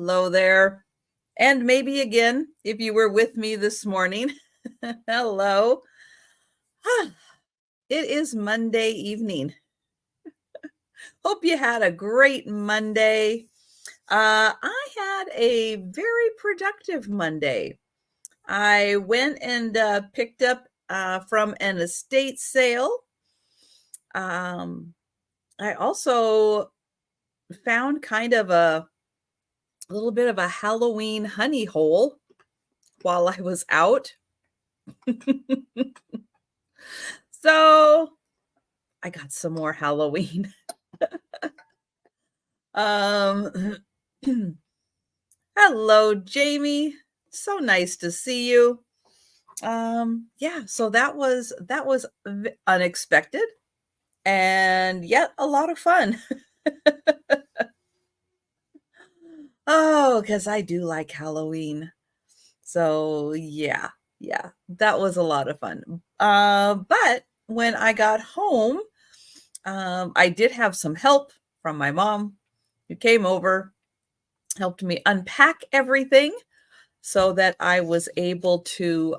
Hello there. And maybe again, if you were with me this morning, hello. It is Monday evening. Hope you had a great Monday. I had a very productive Monday. I went and picked up from an estate sale. I also found kind of a little bit of a Halloween honey hole while I was out. So I got some more Halloween. Hello, Jamie. So nice to see you. Yeah, so that was unexpected and yet a lot of fun. Oh, because I do like Halloween. So yeah, that was a lot of fun. But when I got home, I did have some help from my mom who came over, helped me unpack everything so that I was able to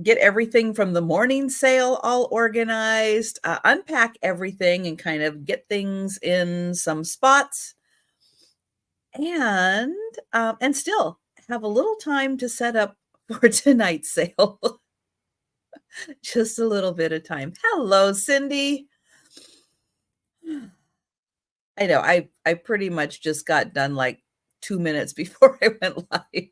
get everything from the morning sale all organized, unpack everything and kind of get things in some spots and still have a little time to set up for tonight's sale. Just a little bit of time. Hello, Cindy. I know I pretty much just got done like 2 minutes before I went live.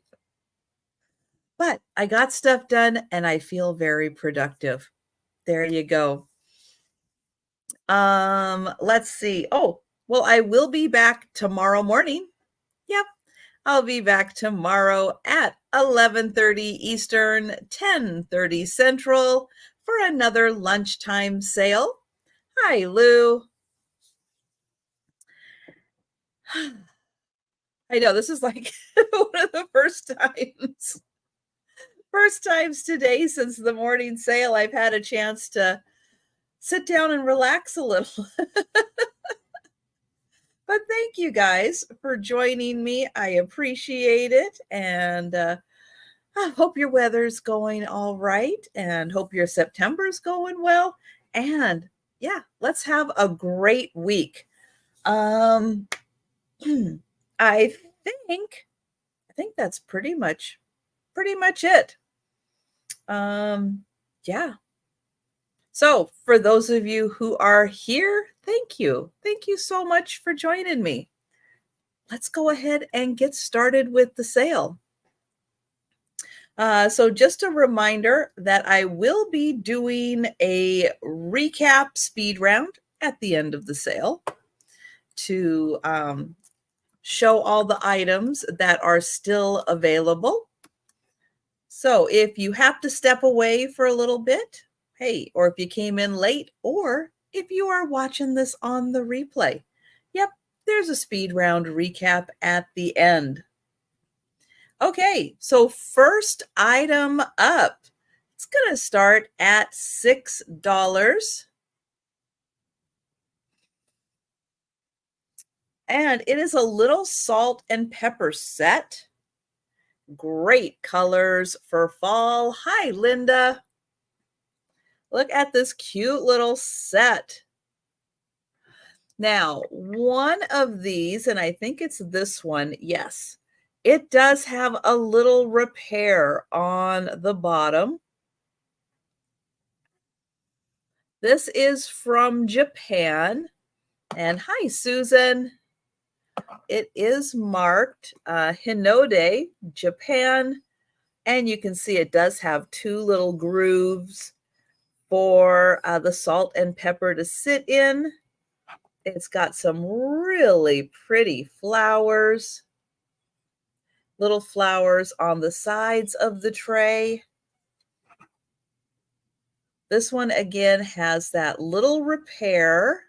But I got stuff done and I feel very productive. There you go. Let's see. Oh, well, I will be back tomorrow morning. Yep. I'll be back tomorrow at 11:30 Eastern, 10:30 Central for another lunchtime sale. Hi, Lou. I know this is like one of the first times today since the morning sale I've had a chance to sit down and relax a little. But thank you guys for joining me. I appreciate it. And I hope your weather's going all right and hope your September's going well. And yeah, let's have a great week. Um, I think that's pretty much it. Yeah. So for those of you who are here, thank you. Thank you so much for joining me. Let's go ahead and get started with the sale. So just a reminder that I will be doing a recap speed round at the end of the sale to show all the items that are still available. So if you have to step away for a little bit, hey, or if you came in late, or if you are watching this on the replay, yep, there's a speed round recap at the end. Okay, so first item up, it's going to start at $6. And it is a little salt and pepper set. Great colors for fall. Hi, Linda. Look at this cute little set. Now, one of these, and I think it's this one, yes, it does have a little repair on the bottom. This is from Japan. And hi, Susan. It is marked Hinode, Japan. And you can see it does have two little grooves for the salt and pepper to sit in. It's got some really pretty flowers, little flowers on the sides of the tray. This one again has that little repair.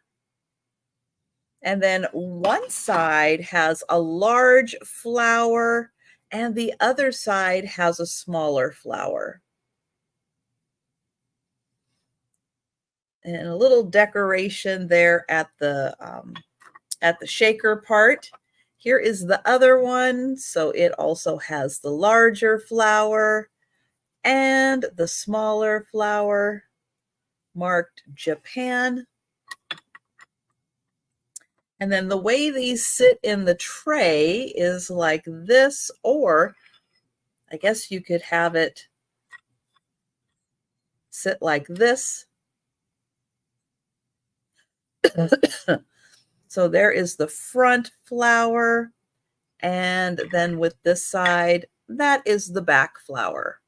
And then one side has a large flower and the other side has a smaller flower. And a little decoration there at the shaker part. Here is the other one. So it also has the larger flower and the smaller flower marked Japan. And then the way these sit in the tray is like this, or I guess you could have it sit like this. So there is the front flower, and then with this side, that is the back flower.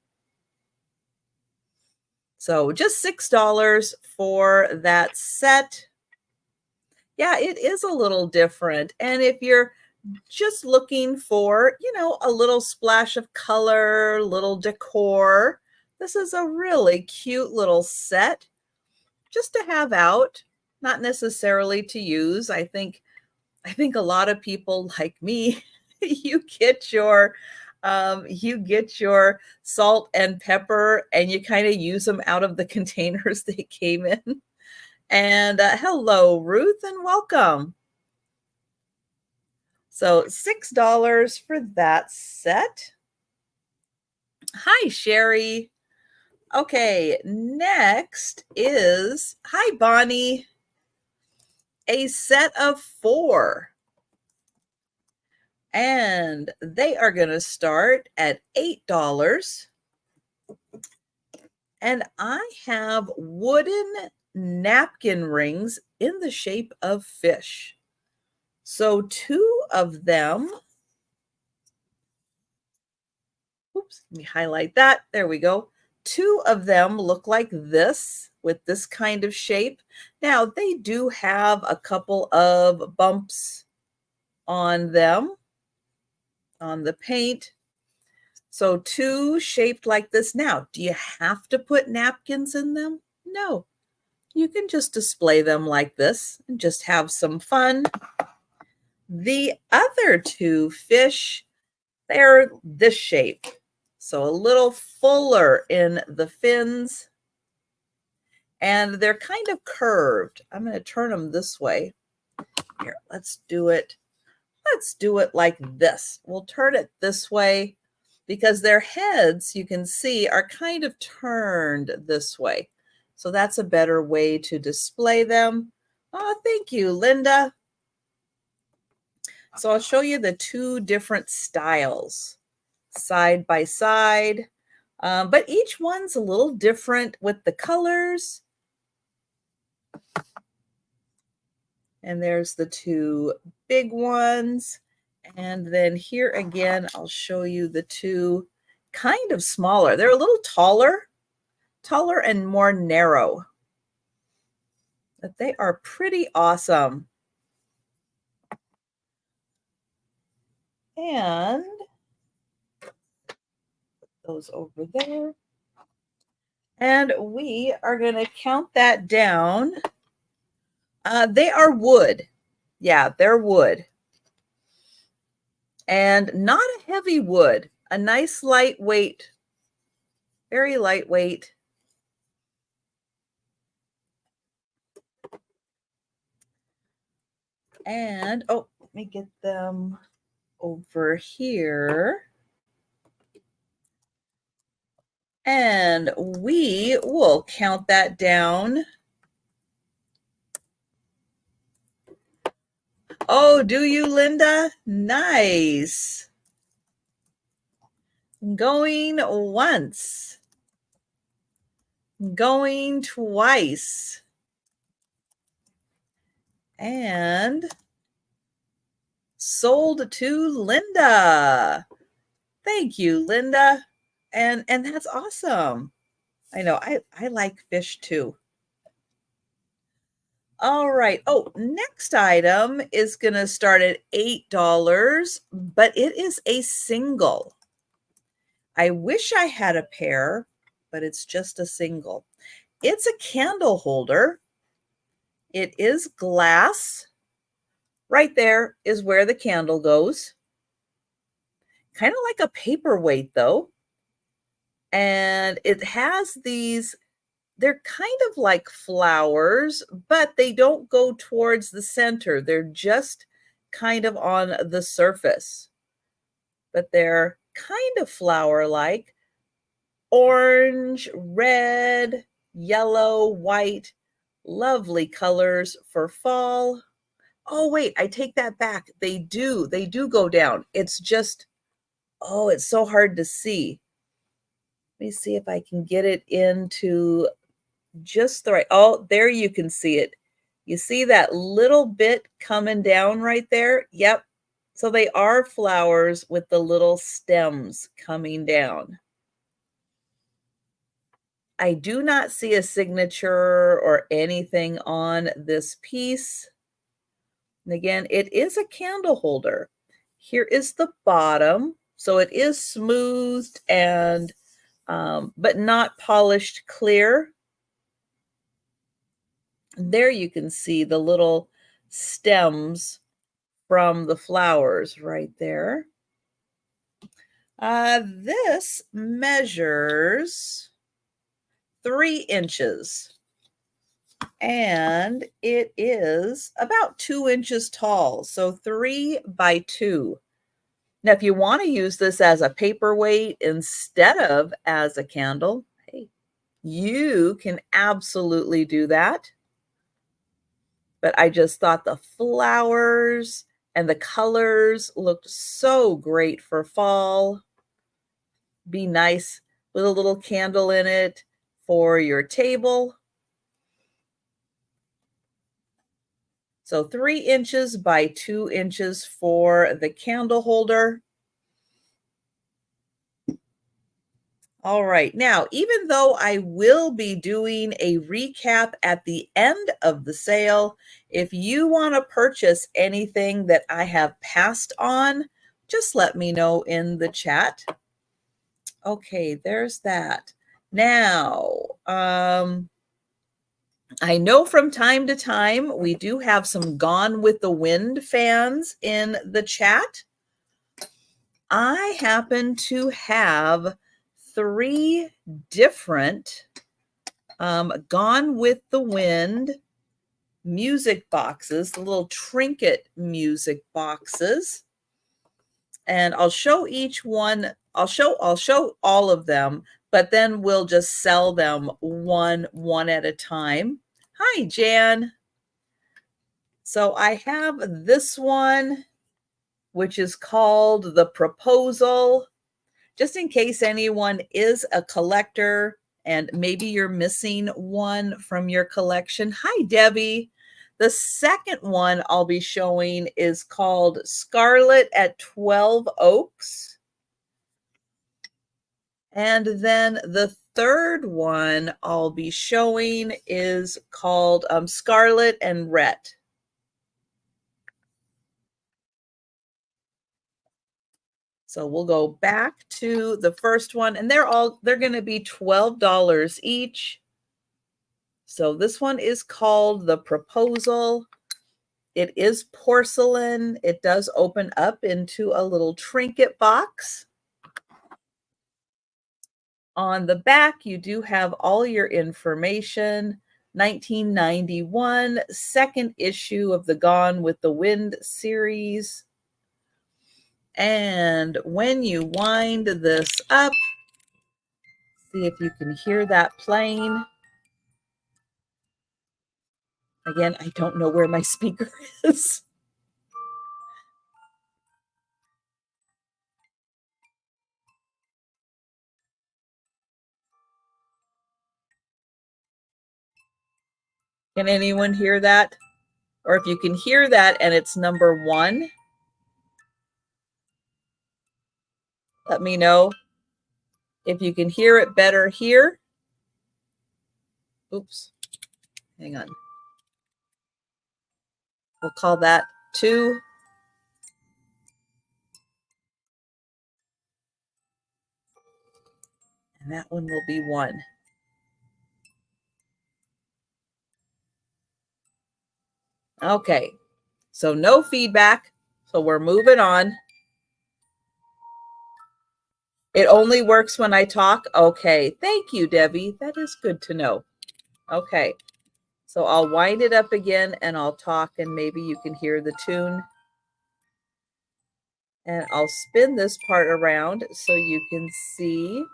So just $6 for that set. Yeah, it is a little different. And if you're just looking for, a little splash of color, little decor, this is a really cute little set just to have out, not necessarily to use. I think a lot of people like me, you get your salt and pepper and you kind of use them out of the containers they came in. And hello, Ruth, and welcome. So $6 for that set. Hi, Sherry. Okay, next is, hi, Bonnie, a set of 4. And they are going to start at $8. And I have wooden napkin rings in the shape of fish. So 2 of them, oops, let me highlight that. There we go. 2 of them look like this with this kind of shape. Now they do have a couple of bumps on them, on the paint. So 2 shaped like this. Now, do you have to put napkins in them? No. You can just display them like this and just have some fun. The other 2 fish, they're this shape. So a little fuller in the fins. And they're kind of curved. I'm going to turn them this way. Here, let's do it. Let's do it like this. We'll turn it this way because their heads, you can see, are kind of turned this way. So that's a better way to display them. Oh, thank you, Linda. So I'll show you the 2 different styles side by side. But each one's a little different with the colors. And there's the 2 big ones. And then here again, I'll show you the 2 kind of smaller. They're a little taller and more narrow. But they are pretty awesome. And put those over there. And we are going to count that down. They are wood. Yeah, they're wood. And not a heavy wood. A nice lightweight, very lightweight. And, oh, let me get them over here. And we will count that down. Oh, do you, Linda? Nice. Going once. Going twice. And sold to Linda. Thank you, Linda. And that's awesome. I know, I like fish too. All right. Oh, next item is going to start at $8, but it is a single. I wish I had a pair, but it's just a single. It's a candle holder. It is glass. Right there is where the candle goes. Kind of like a paperweight, though. And it has these, they're kind of like flowers, but they don't go towards the center. They're just kind of on the surface, but they're kind of flower-like. Orange, red, yellow, white, lovely colors for fall. Oh, wait, I take that back. They do go down. It's just, oh, it's so hard to see. Let me see if I can get it into just the right. Oh, there you can see it. You see that little bit coming down right there? Yep. So they are flowers with the little stems coming down. I do not see a signature or anything on this piece. And again, it is a candle holder. Here is the bottom. So it is smoothed and but not polished clear. There you can see the little stems from the flowers right there. This measures 3 inches and it is about 2 inches tall. So 3 by 2. Now, if you want to use this as a paperweight instead of as a candle, hey, you can absolutely do that. But I just thought the flowers and the colors looked so great for fall. Be nice with a little candle in it for your table. So 3 inches by 2 inches for the candle holder. All right, now, even though I will be doing a recap at the end of the sale, if you want to purchase anything that I have passed on, just let me know in the chat. Okay, there's that. Now, I know from time to time we do have some Gone with the Wind fans in the chat. I happen to have 3 different Gone with the Wind music boxes, the little trinket music boxes. And I'll show each one. I'll show all of them, but then we'll just sell them one at a time. Hi, Jan. So I have this one, which is called The Proposal. Just in case anyone is a collector and maybe you're missing one from your collection. Hi, Debbie. The second one I'll be showing is called Scarlet at 12 Oaks. And then the third one I'll be showing is called Scarlet and Rhett. So we'll go back to the first one, and they're going to be $12 each. So this one is called The Proposal. It is porcelain. It does open up into a little trinket box. On the back, you do have all your information. 1991, second issue of the Gone with the Wind series. And when you wind this up, see if you can hear that playing. Again, I don't know where my speaker is. Can anyone hear that? Or if you can hear that and it's number 1, let me know. If you can hear it better here. Oops, hang on. We'll call that 2. And that one will be 1. Okay, so no feedback. So we're moving on. It only works when I talk? Okay, thank you, Debbie. That is good to know. Okay, so I'll wind it up again and I'll talk and maybe you can hear the tune. And I'll spin this part around so you can see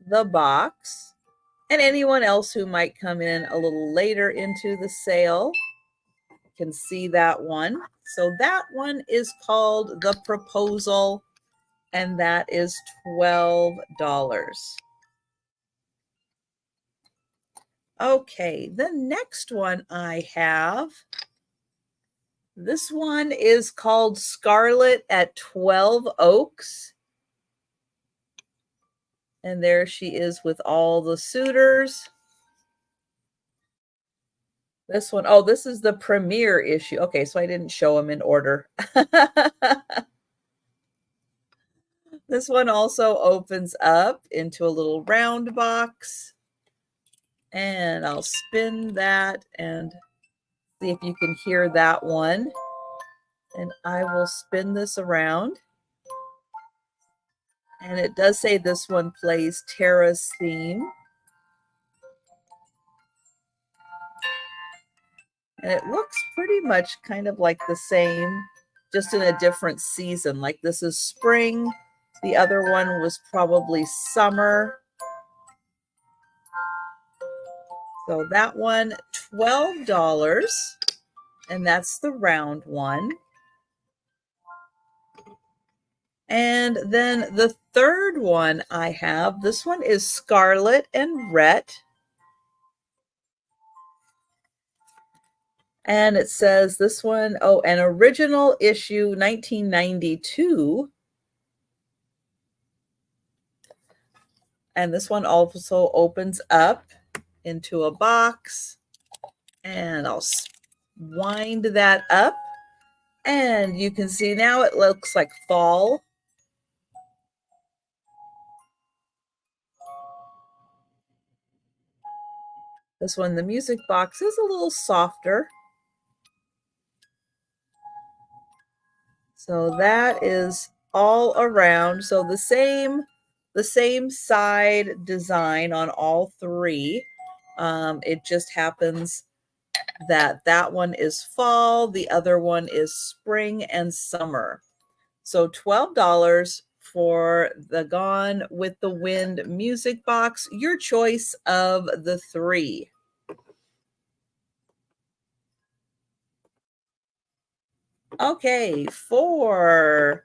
the box. And anyone else who might come in a little later into the sale can see that one. So that one is called The Proposal, and that is $12. Okay, the next one I have, this one is called Scarlet at 12 Oaks. And there she is with all the suitors. This one, oh, this is the premiere issue. Okay, so I didn't show them in order. This one also opens up into a little round box. And I'll spin that and see if you can hear that one. And I will spin this around. And it does say this one plays Tara's theme. And it looks pretty much kind of like the same, just in a different season. Like this is spring. The other one was probably summer. So that one, $12. And that's the round one. And then the third one I have, this one is Scarlet and Rhett. And it says this one, oh, an original issue 1992. And this one also opens up into a box. And I'll wind that up. And you can see now it looks like fall. This one, the music box is a little softer. So that is all around. So the same side design on all three. It just happens that that one is fall, the other one is spring and summer. So $12 for the Gone with the Wind music box, your choice of the three. Okay, for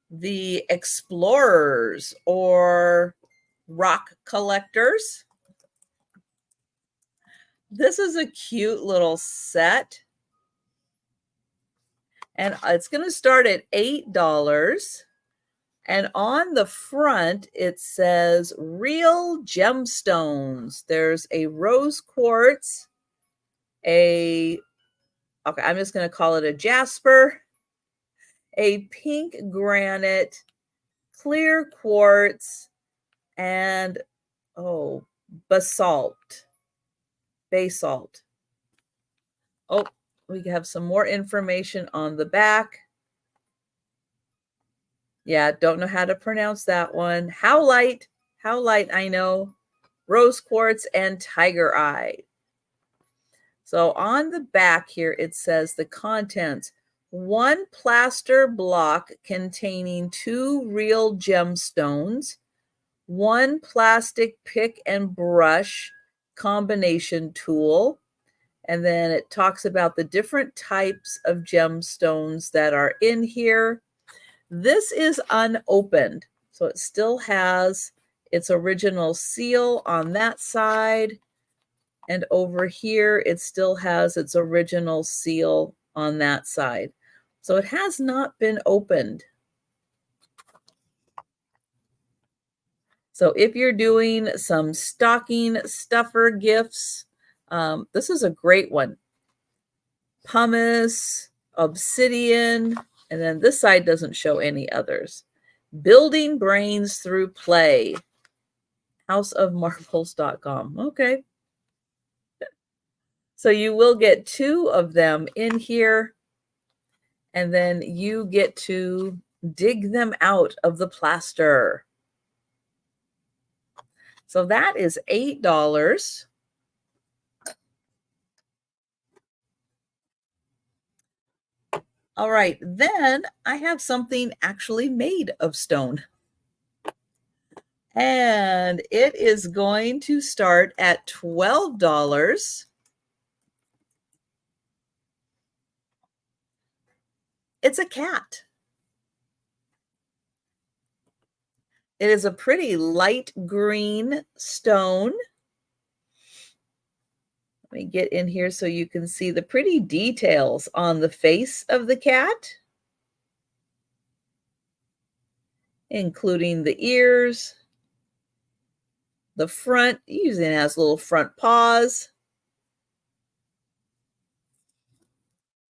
the explorers or rock collectors, this is a cute little set. And it's going to start at $8. And on the front, it says real gemstones. There's a rose quartz, okay, I'm just going to call it a jasper, a pink granite, clear quartz, and, oh, basalt. Oh, we have some more information on the back. Yeah, don't know how to pronounce that one. Howlite, I know. Rose quartz and tiger eye. So on the back here, it says the contents. One plaster block containing 2 real gemstones, 1 plastic pick and brush combination tool, and then it talks about the different types of gemstones that are in here. This is unopened, so it still has its original seal on that side. And over here, it still has its original seal on that side. So it has not been opened. So if you're doing some stocking stuffer gifts, this is a great one. Pumice, obsidian, and then this side doesn't show any others. Building brains through play. Houseofmarbles.com. Okay. So you will get 2 of them in here, and then you get to dig them out of the plaster. So that is $8. All right, then I have something actually made of stone. And it is going to start at $12. It's a cat. It is a pretty light green stone. Let me get in here so you can see the pretty details on the face of the cat, including the ears, the front, usually it has little front paws,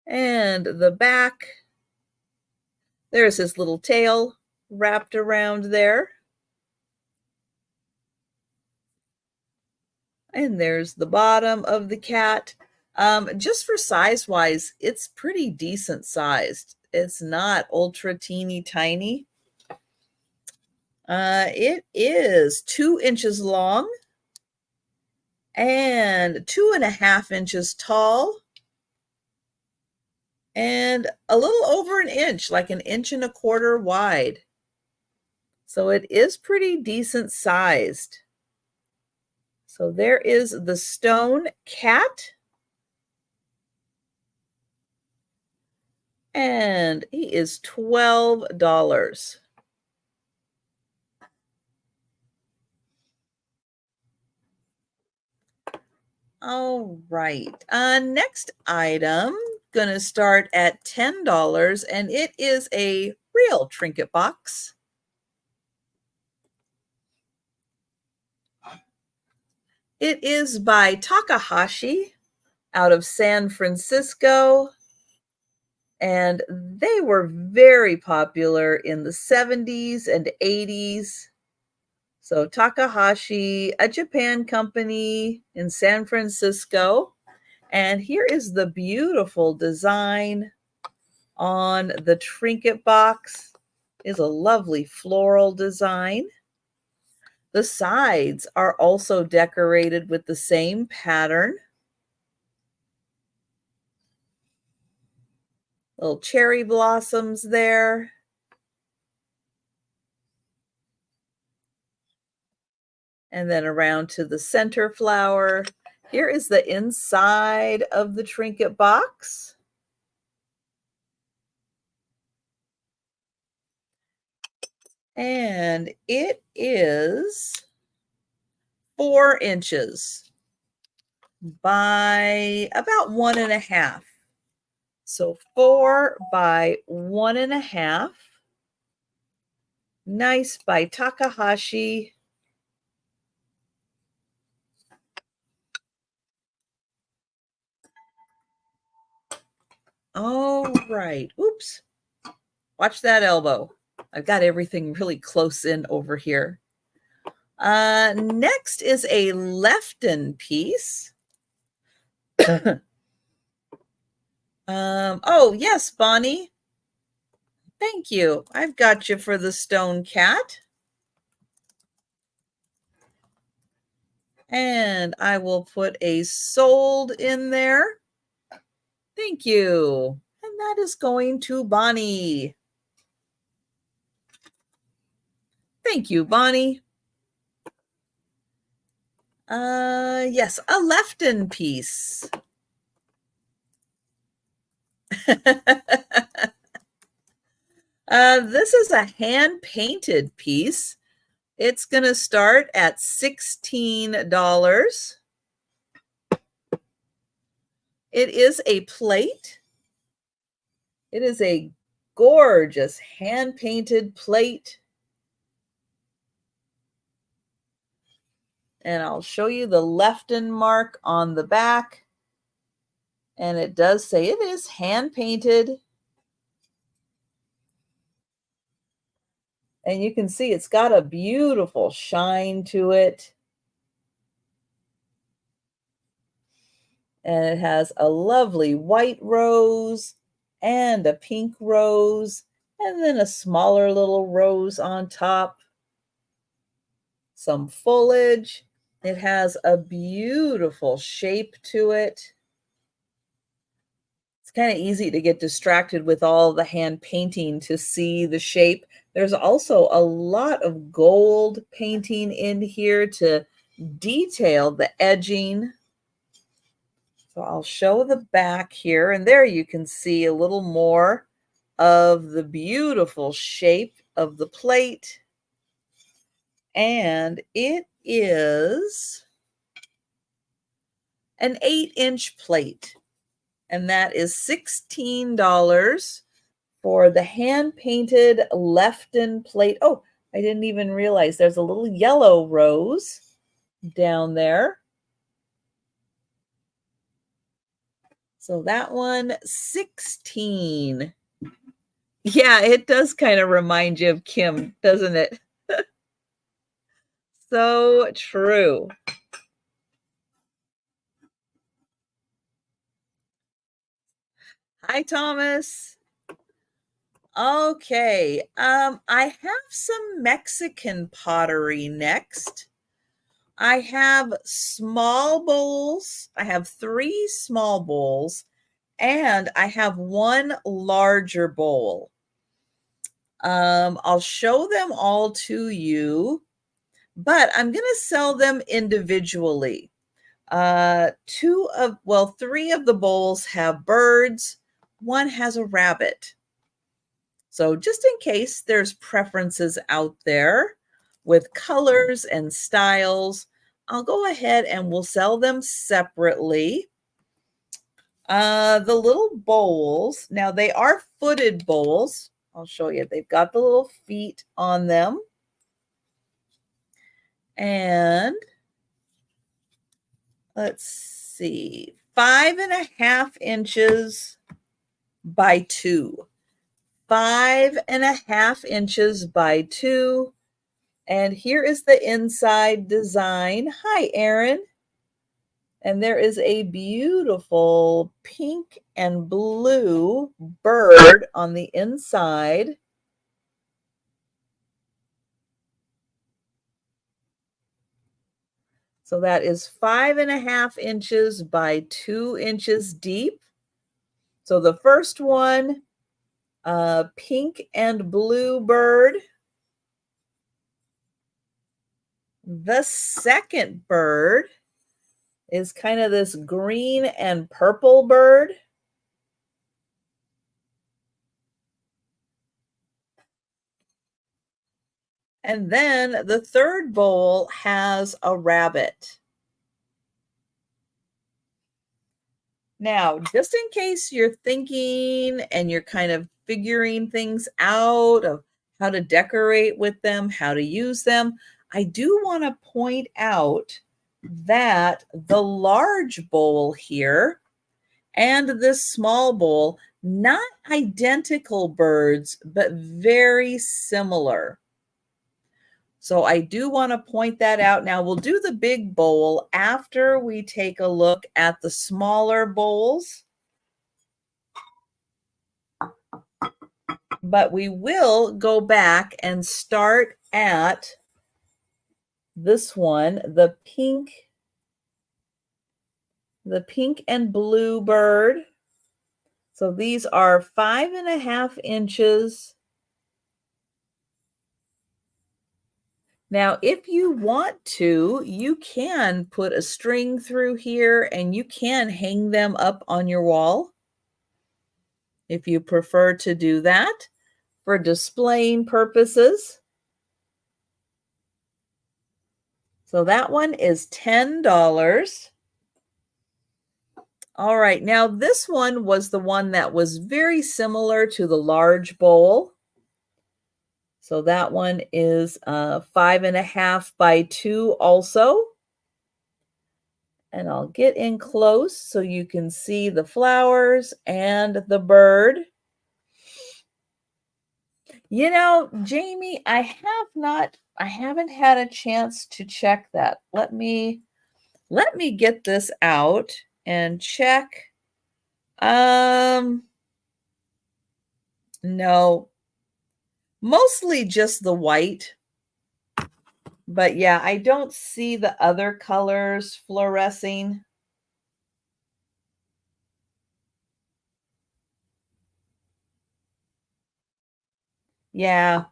and the back. There's his little tail wrapped around there. And there's the bottom of the cat. Just for size-wise, it's pretty decent sized. It's not ultra teeny tiny. It is 2 inches long and 2.5 inches tall and a little over an inch, like 1.25 inches wide. So it is pretty decent sized. So there is the stone cat. And he is $12. All right. Next item, gonna start at $10, and it is a real trinket box. It is by Takahashi out of San Francisco, and they were very popular in the 70s and 80s. So Takahashi, a Japan company in San Francisco. And here is the beautiful design on the trinket box. Is a lovely floral design. The sides are also decorated with the same pattern. Little cherry blossoms there. And then around to the center flower. Here is the inside of the trinket box. And it is 4 inches by about 1.5. So 4 by 1.5. Nice by Takahashi. All right. Oops. Watch that elbow. I've got everything really close in over here. Next is a Lefton piece. Oh, yes, Bonnie. Thank you. I've got you for the stone cat. And I will put a sold in there. Thank you. And that is going to Bonnie. Thank you, Bonnie. Yes, a Lefton piece. This is a hand-painted piece. It's going to start at $16. It is a plate. It is a gorgeous hand-painted plate. And I'll show you the Lefton mark on the back. And it does say it is hand-painted. And you can see it's got a beautiful shine to it. And it has a lovely white rose and a pink rose, and then a smaller little rose on top. Some foliage. It has a beautiful shape to it. It's kind of easy to get distracted with all the hand painting to see the shape. There's also a lot of gold painting in here to detail the edging. So I'll show the back here, and there you can see a little more of the beautiful shape of the plate. And it is an 8-inch plate, and that is $16 for the hand-painted Lefton plate. Oh, I didn't even realize there's a little yellow rose down there. So that one, 16. Yeah, it does kind of remind you of Kim, doesn't it? So true. Hi, Thomas. Okay, I have some Mexican pottery next. I have small bowls. I have 3 small bowls, and I have 1 larger bowl. I'll show them all to you, but I'm going to sell them individually. 3 of the bowls have birds. 1 has a rabbit. So just in case there's preferences out there with colors and styles, I'll go ahead and we'll sell them separately. The little bowls, now they are footed bowls. I'll show you. They've got the little feet on them. And let's see, 5.5 inches by 2. 5.5 inches by 2. And here is the inside design. Hi, Erin. And there is a beautiful pink and blue bird on the inside. So that is 5.5 inches by 2 inches deep. So the first one, pink and blue bird. The second bird is kind of this green and purple bird. And then the third bowl has a rabbit. Now, just in case you're thinking and you're kind of figuring things out of how to decorate with them, how to use them, I do want to point out that the large bowl here and this small bowl, not identical birds, but very similar. So I do want to point that out. Now we'll do the big bowl after we take a look at the smaller bowls. But we will go back and start at this one, the pink and blue bird. So these are 5.5 inches. Now, if you want to, you can put a string through here and you can hang them up on your wall if you prefer to do that for displaying purposes. So that one is $10. All right, now this one was the one that was very similar to the large bowl. So that one is 5.5 by 2 also. And I'll get in close so you can see the flowers and the bird. You know, Jamie, I haven't had a chance to check that. Let me get this out and check. No, mostly just the white. But yeah, I don't see the other colors fluorescing. Yeah.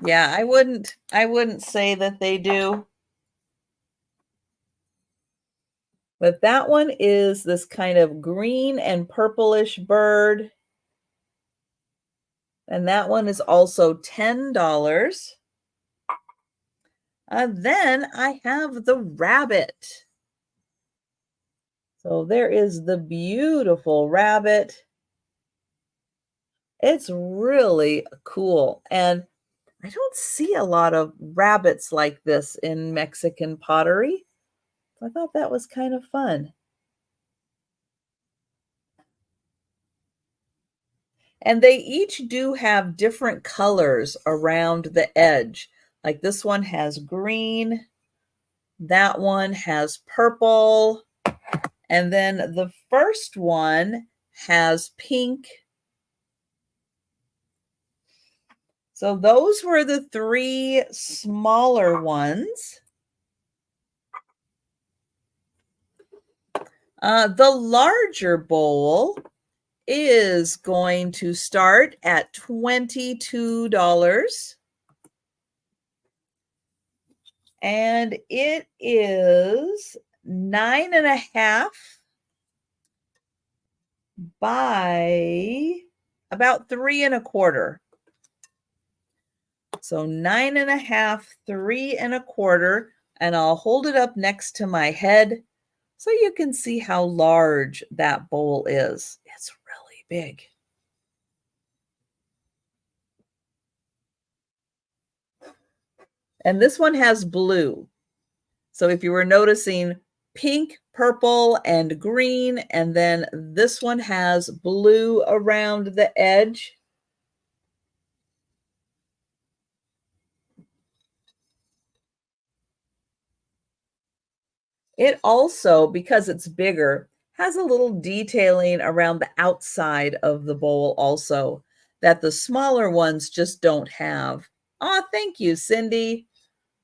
Yeah, I wouldn't say that they do. But that one is this kind of green and purplish bird. And that one is also $10. Then I have the rabbit. So there is the beautiful rabbit. It's really cool. And I don't see a lot of rabbits like this in Mexican pottery. So I thought that was kind of fun. And they each do have different colors around the edge. Like this one has green, that one has purple, and then the first one has pink. So those were the three smaller ones. The larger bowl is going to start at $22. And it is 9.5 by about 3.25. So 9.5, 3.25, and I'll hold it up next to my head so you can see how large that bowl is. It's really big. And this one has blue. So if you were noticing pink, purple, and green, and then this one has blue around the edge. It also, because it's bigger, has a little detailing around the outside of the bowl also that the smaller ones just don't have. Aw, thank you, Cindy.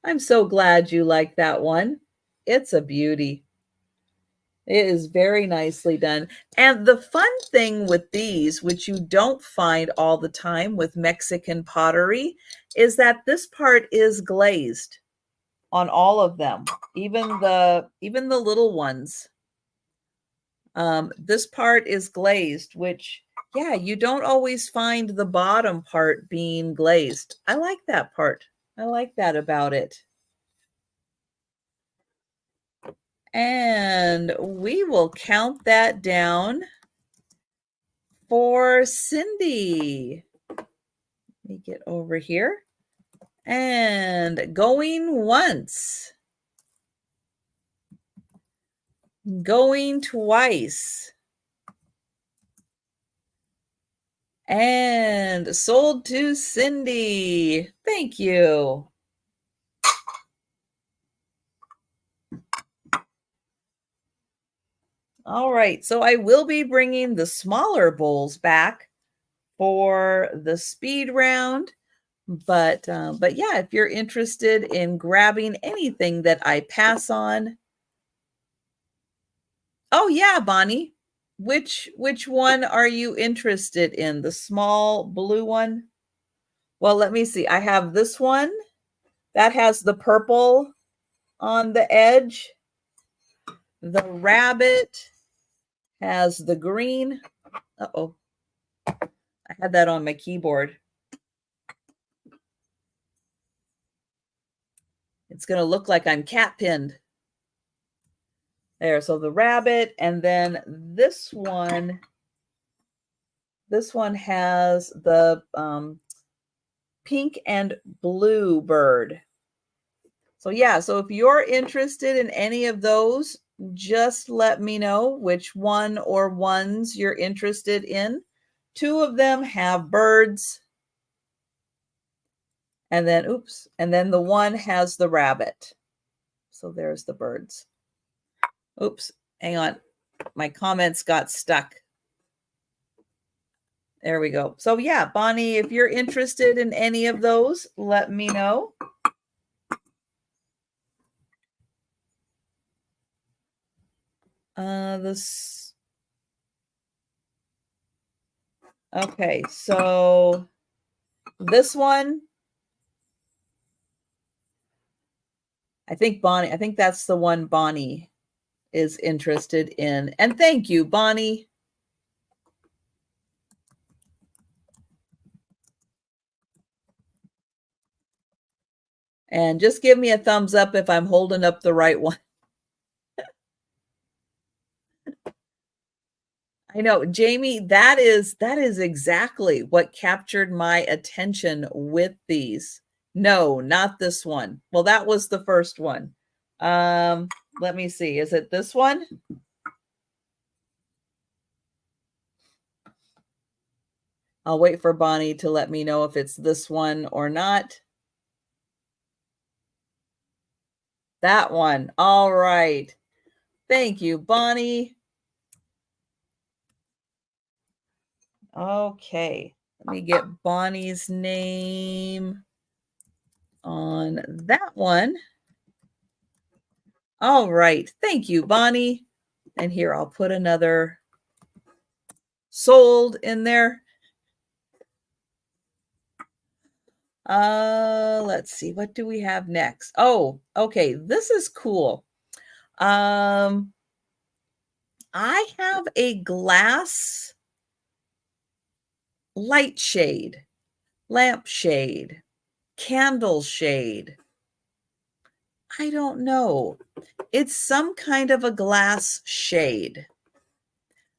I'm so glad you like that one. It's a beauty. It is very nicely done. And the fun thing with these, which you don't find all the time with Mexican pottery, is that this part is glazed on all of them, even the little ones. This part is glazed, which, yeah, you don't always find the bottom part being glazed. I like that part. I like that about it. And we will count that down for Cindy. Let me get over here. And going once. Going twice. And sold to Cindy. Thank you. All right, so I will be bringing the smaller bowls back for the speed round, but yeah, if you're interested in grabbing anything that I pass on. Oh yeah, Bonnie. Which one are you interested in? The small blue one? Well, let me see. I have this one that has the purple on the edge. The rabbit has the green. Uh-oh. I had that on my keyboard. It's going to look like I'm cat pinned. There, so the rabbit, and then this one has the pink and blue bird. So yeah, so if you're interested in any of those, just let me know which one or ones you're interested in. Two of them have birds. And then, oops, and then the one has the rabbit. So there's the birds. Oops, hang on. My comments got stuck. There we go. So yeah, Bonnie, if you're interested in any of those, let me know. This. Okay, so This one, I think that's the one Bonnie is interested in. And thank you, Bonnie. And just give me a thumbs up if I'm holding up the right one. I know, Jamie, that is exactly what captured my attention with these. No, not this one. Well, that was the first one. Let me see. Is it this one? I'll wait for Bonnie to let me know if it's this one or not. That one. All right. Thank you, Bonnie. Okay. Let me get Bonnie's name on that one. All right. Thank you, Bonnie. And here I'll put another sold in there. Let's see. What do we have next? Oh, okay. This is cool. I have a glass light shade, lamp shade, candle shade. I don't know. It's some kind of a glass shade.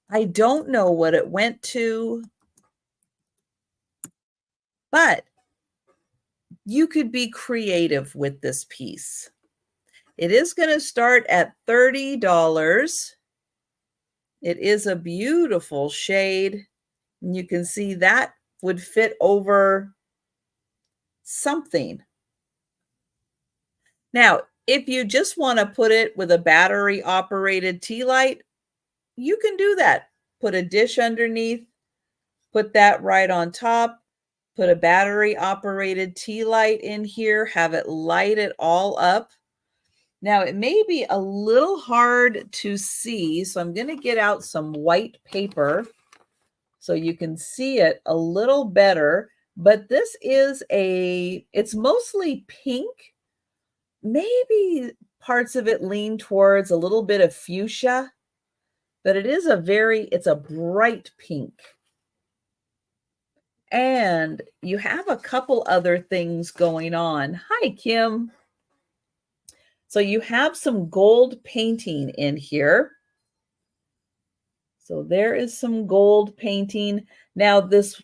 I don't know what it went to, but you could be creative with this piece. It is going to start at $30. It is a beautiful shade. And you can see that would fit over something. Now, if you just want to put it with a battery operated tea light, you can do that. Put a dish underneath, put that right on top, put a battery operated tea light in here, have it light it all up. Now, it may be a little hard to see, so I'm going to get out some white paper so you can see it a little better. But this is it's mostly pink. Maybe parts of it lean towards a little bit of fuchsia, but it's a bright pink. And you have a couple other things going on. Hi, Kim. So you have some gold painting in here. So there is some gold painting. Now this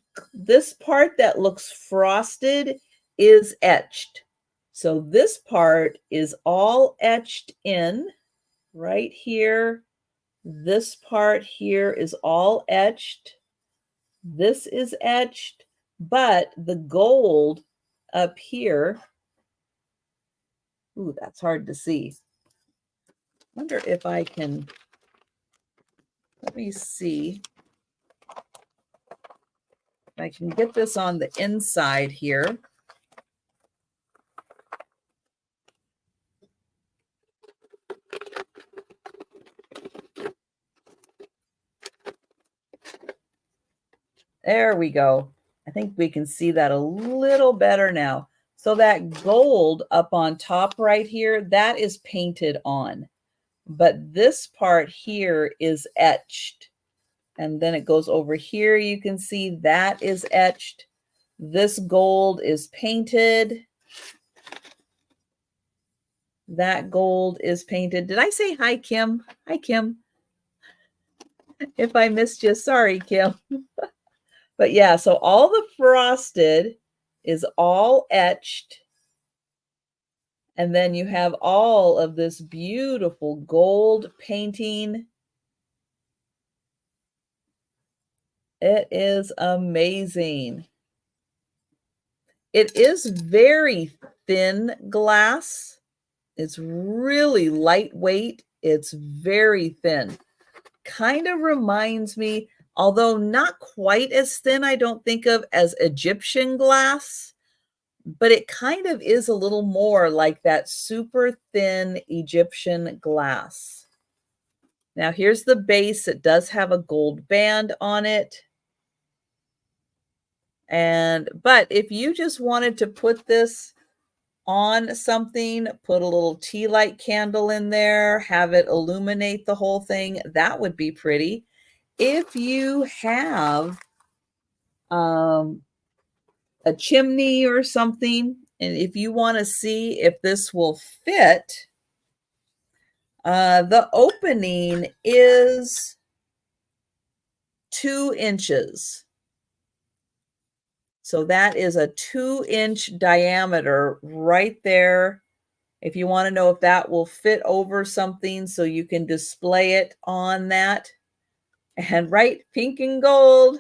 part that looks frosted is etched. So this part is all etched in right here. This part here is all etched. This is etched, but the gold up here, ooh, that's hard to see. Wonder if I can, let me see if I can get this on the inside here. There we go. I think we can see that a little better now. So that gold up on top right here, that is painted on. But this part here is etched. And then it goes over here. You can see that is etched. This gold is painted. That gold is painted. Did I say hi, Kim? Hi, Kim. If I missed you, sorry, Kim. But yeah, so all the frosted is all etched. And then you have all of this beautiful gold painting. It is amazing. It is very thin glass. It's really lightweight. It's very thin. Kind of reminds me, although not quite as thin, I don't think of as Egyptian glass, but it kind of is a little more like that super thin Egyptian glass. Now here's the base. It does have a gold band on it. But if you just wanted to put this on something, put a little tea light candle in there, have it illuminate the whole thing, that would be pretty. If you have a chimney or something, and if you want to see if this will fit, the opening is 2 inches. So that is a 2-inch diameter right there. If you want to know if that will fit over something so you can display it on that. And right, pink and gold.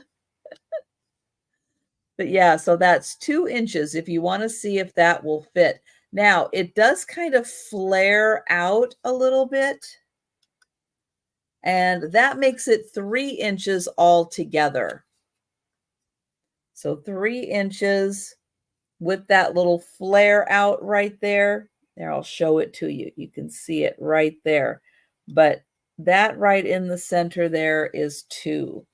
But yeah, so that's 2 inches if you want to see if that will fit. Now, it does kind of flare out a little bit. And that makes it 3 inches altogether. So 3 inches with that little flare out right there. There, I'll show it to you. You can see it right there. But that right in the center there is 2.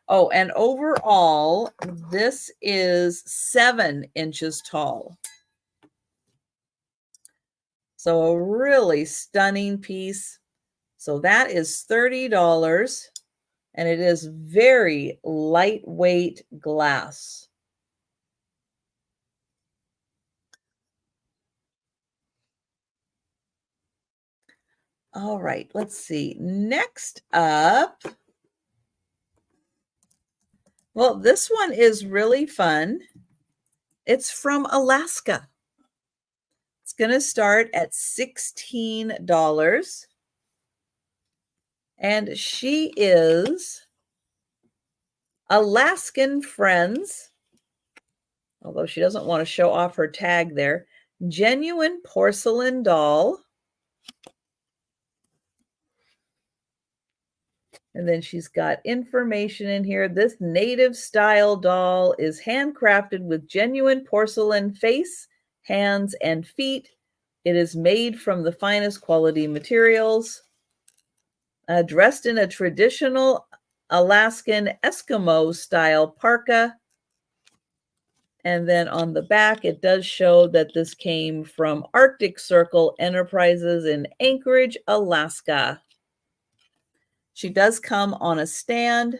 Oh, and overall, this is 7 inches tall. So a really stunning piece. So that is $30, and it is very lightweight glass. All right, let's see. Next up, well, this one is really fun. It's from Alaska. It's going to start at $16. And she is Alaskan Friends, although she doesn't want to show off her tag there. Genuine porcelain doll. And then she's got information in here. This native style doll is handcrafted with genuine porcelain face, hands, and feet. It is made from the finest quality materials. Dressed in a traditional Alaskan Eskimo style parka. And then on the back, it does show that this came from Arctic Circle Enterprises in Anchorage, Alaska. She does come on a stand.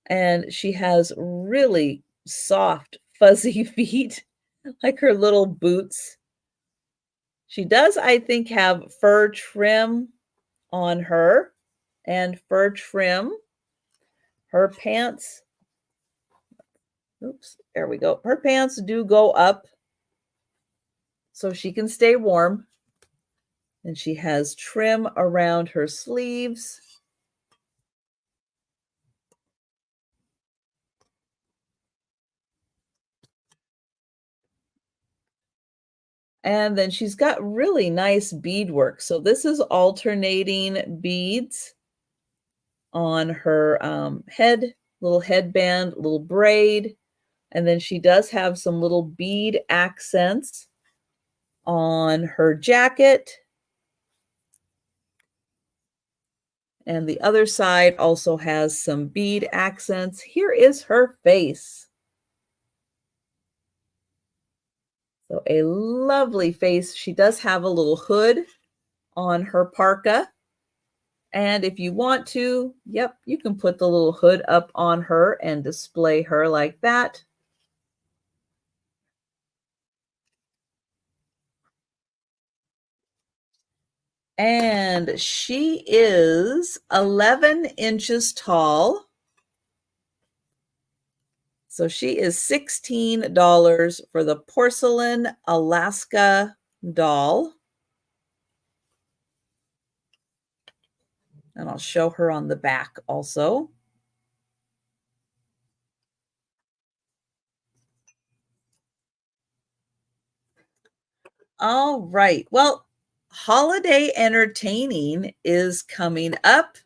And she has really soft, fuzzy feet, like her little boots. She does, I think, have fur trim on her and fur trim. Her pants, oops, there we go. Her pants do go up so she can stay warm. And she has trim around her sleeves. And then she's got really nice beadwork. So this is alternating beads on her head, little headband, little braid. And then she does have some little bead accents on her jacket. And the other side also has some bead accents. Here is her face. So a lovely face. She does have a little hood on her parka. And if you want to, yep, you can put the little hood up on her and display her like that. And she is 11 inches tall. So she is $16 for the porcelain Alaska doll. And I'll show her on the back also. All right. Well, holiday entertaining is coming up.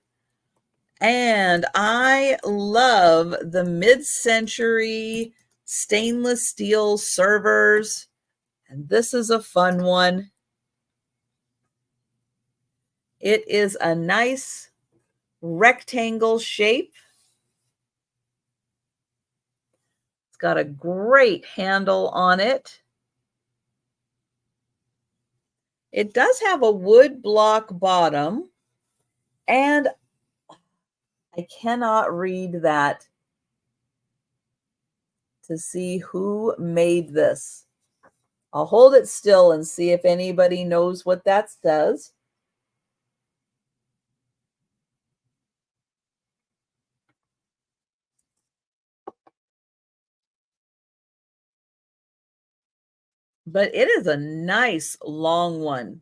And I love the mid-century stainless steel servers. And this is a fun one. It is a nice rectangle shape. got a great handle on it. It does have a wood block bottom, and I cannot read that to see who made this. I'll hold it still and see if anybody knows what that says. But it is a nice long one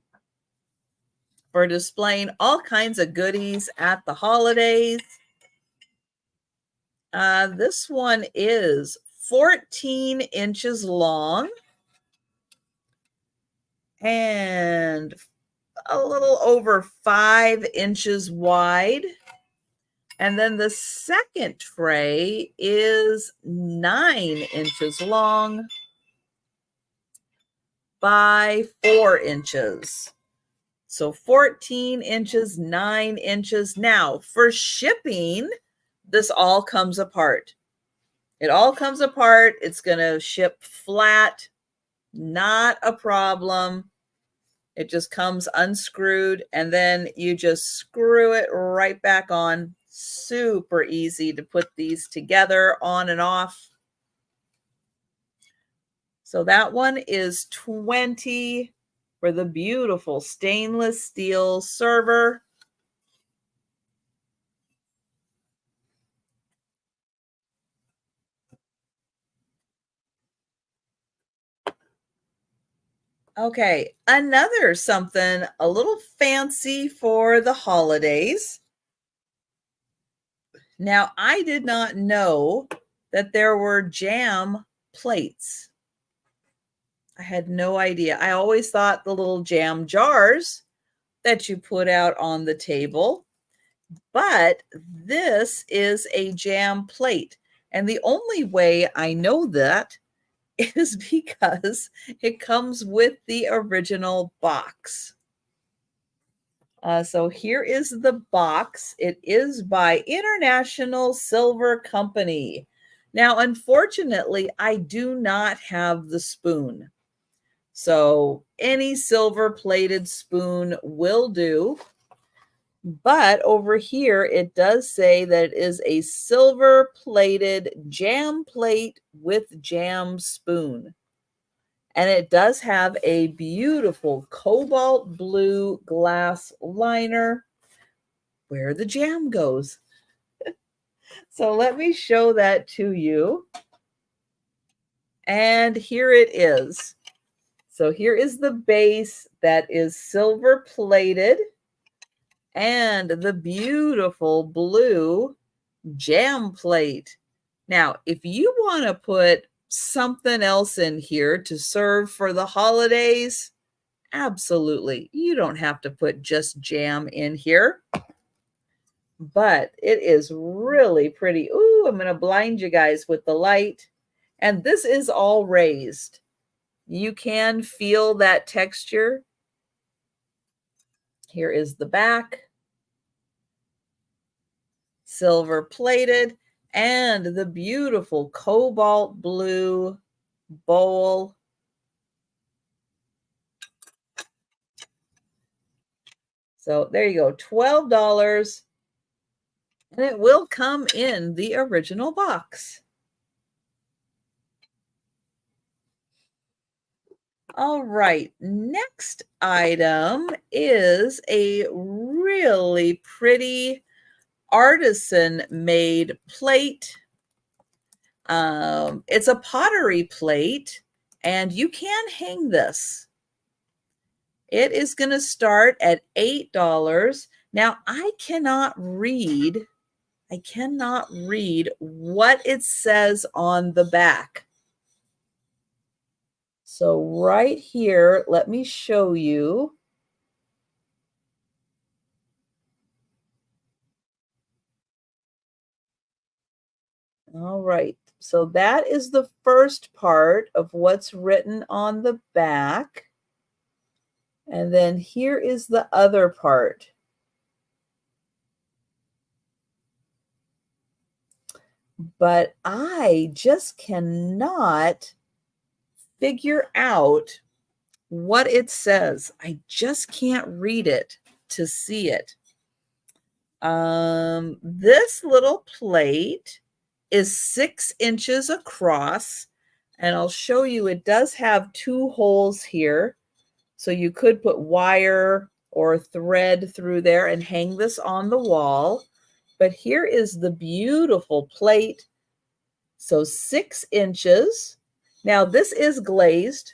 for displaying all kinds of goodies at the holidays. This one is 14 inches long and a little over 5 inches wide. And then the second tray is 9 inches long by 4 inches. So 14 inches, 9 inches. Now, for shipping, this all comes apart. It all comes apart. It's going to ship flat. Not a problem. It just comes unscrewed, and then you just screw it right back on. Super easy to put these together on and off. So that one is $20 for the beautiful stainless steel server. Okay, another something a little fancy for the holidays. Now, I did not know that there were jam plates. I had no idea. I always thought the little jam jars that you put out on the table, but this is a jam plate. And the only way I know that is because it comes with the original box. So here is the box. It is by International Silver Company. Now, unfortunately, I do not have the spoon. So any silver plated spoon will do. But over here, it does say that it is a silver plated jam plate with jam spoon. And it does have a beautiful cobalt blue glass liner where the jam goes. So let me show that to you. And here it is. So here is the base that is silver plated and the beautiful blue jam plate. Now, if you want to put something else in here to serve for the holidays, absolutely. You don't have to put just jam in here, but it is really pretty. Ooh, I'm going to blind you guys with the light. And this is all raised. You can feel that texture. Here is the back. Silver plated, and the beautiful cobalt blue bowl. So there you go, $12. And it will come in the original box. All right, next item is a really pretty artisan-made plate. It's a pottery plate, and you can hang this. It is going to start at $8. Now, I cannot read what it says on the back. So right here, let me show you. All right, so that is the first part of what's written on the back. And then here is the other part. but I just cannot figure out what it says. I just can't read it to see it. This little plate is 6 inches across, and I'll show you it does have 2 holes here. So you could put wire or thread through there and hang this on the wall. But here is the beautiful plate. So 6 inches. Now this is glazed,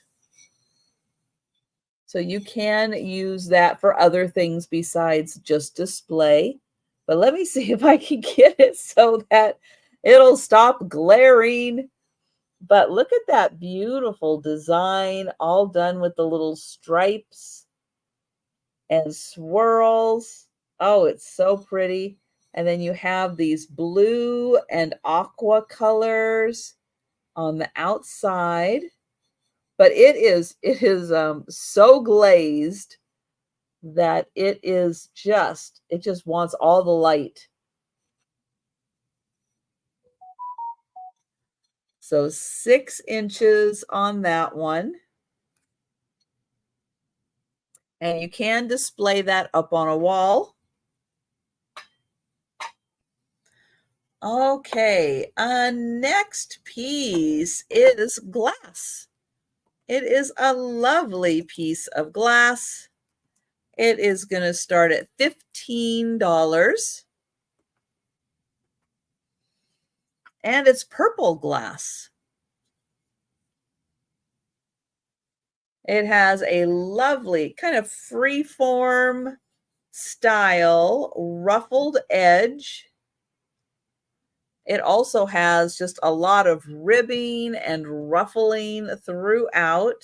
so you can use that for other things besides just display. But let me see if I can get it so that it'll stop glaring. But look at that beautiful design, all done with the little stripes and swirls. Oh, it's so pretty. And then you have these blue and aqua colors on the outside. But it is so glazed that it just wants all the light. So 6 inches on that one. And you can display that up on a wall. Okay, next piece is glass. It is a lovely piece of glass. It is going to start at $15. And it's purple glass. It has a lovely kind of free-form style, ruffled edge. It also has just a lot of ribbing and ruffling throughout.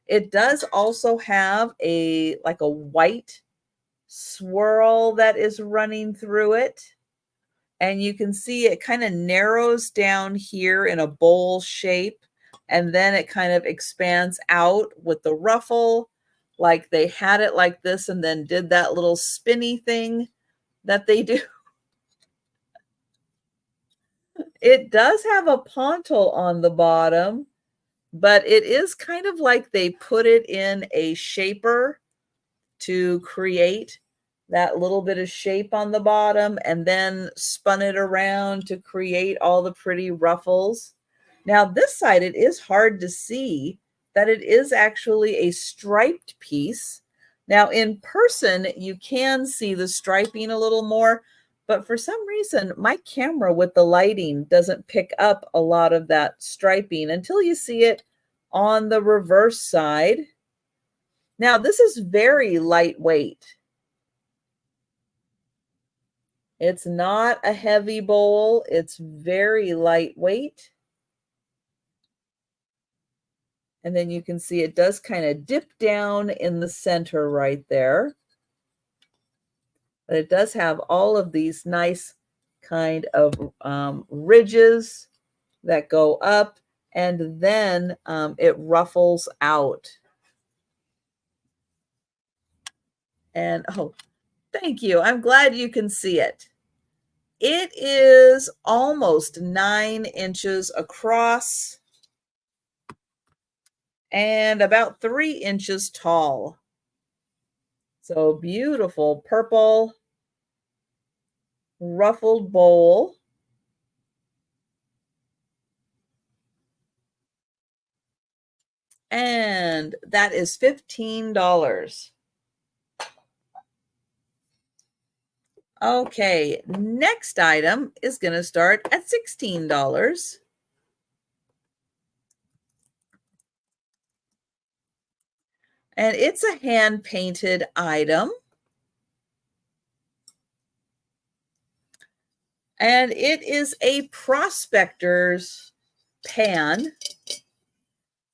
It does also have like a white swirl that is running through it. And you can see it kind of narrows down here in a bowl shape. And then it kind of expands out with the ruffle, like they had it like this and then did that little spinny thing that they do. It does have a pontil on the bottom, but it is kind of like they put it in a shaper to create that little bit of shape on the bottom and then spun it around to create all the pretty ruffles. Now this side, it is hard to see that it is actually a striped piece. Now in person, you can see the striping a little more, but for some reason, my camera with the lighting doesn't pick up a lot of that striping until you see it on the reverse side. Now this is very lightweight. It's not a heavy bowl. It's very lightweight. And then you can see it does kind of dip down in the center right there. But it does have all of these nice kind of ridges that go up, and then it ruffles out. And oh, thank you. I'm glad you can see it. It is almost 9 inches across and about 3 inches tall. So beautiful purple ruffled bowl. And that is $15. Okay, next item is going to start at $16. And it's a hand-painted item. And it is a prospector's pan.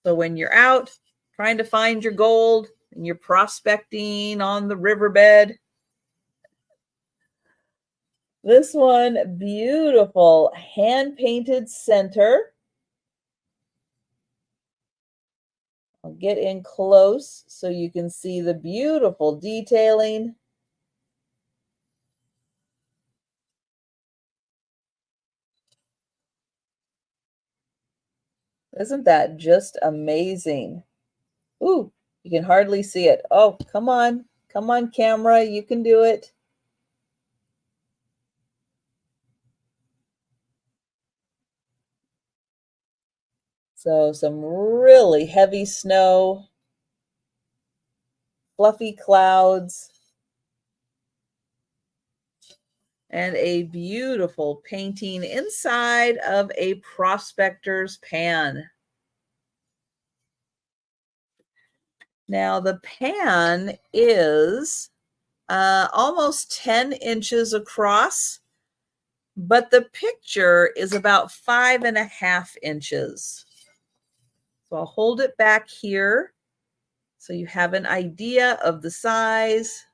So when you're out trying to find your gold and you're prospecting on the riverbed, this one, beautiful hand-painted center. I'll get in close so you can see the beautiful detailing. Isn't that just amazing? Ooh, you can hardly see it. Oh, come on. Come on, camera. You can do it. So some really heavy snow, fluffy clouds, and a beautiful painting inside of a prospector's pan. Now the pan is almost 10 inches across, but the picture is about 5.5 inches. So I'll hold it back here so you have an idea of the size.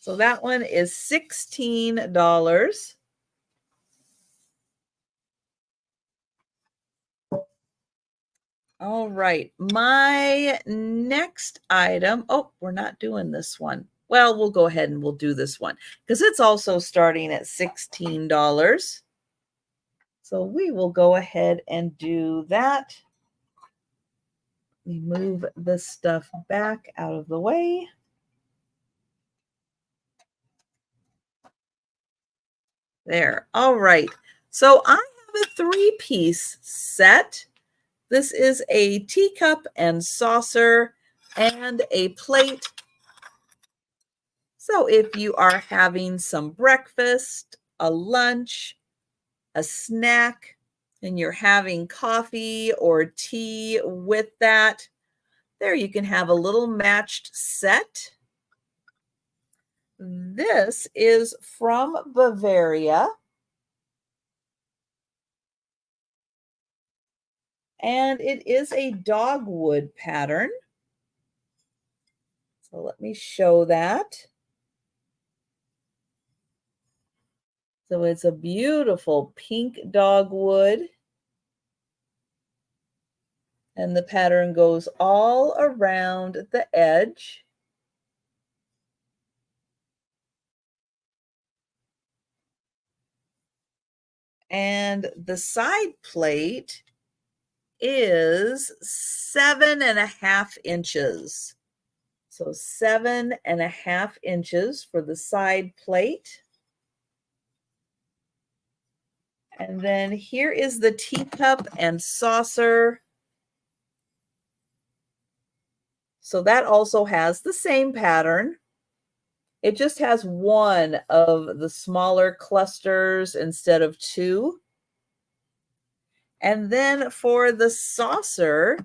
So that one is $16. All right, my next item. Oh, we're not doing this one. Well, we'll go ahead and we'll do this one because it's also starting at $16. So we will go ahead and do that. Let me move this stuff back out of the way. There. All right. So I have a 3-piece set. This is a teacup and saucer and a plate. So if you are having some breakfast, a lunch, a snack, and you're having coffee or tea with that, there you can have a little matched set. This is from Bavaria. And it is a dogwood pattern. So let me show that. So it's a beautiful pink dogwood. And the pattern goes all around the edge. And the side plate is 7.5 inches. So 7.5 inches for the side plate. And then here is the teacup and saucer. So that also has the same pattern. It just has one of the smaller clusters instead of two. And then for the saucer,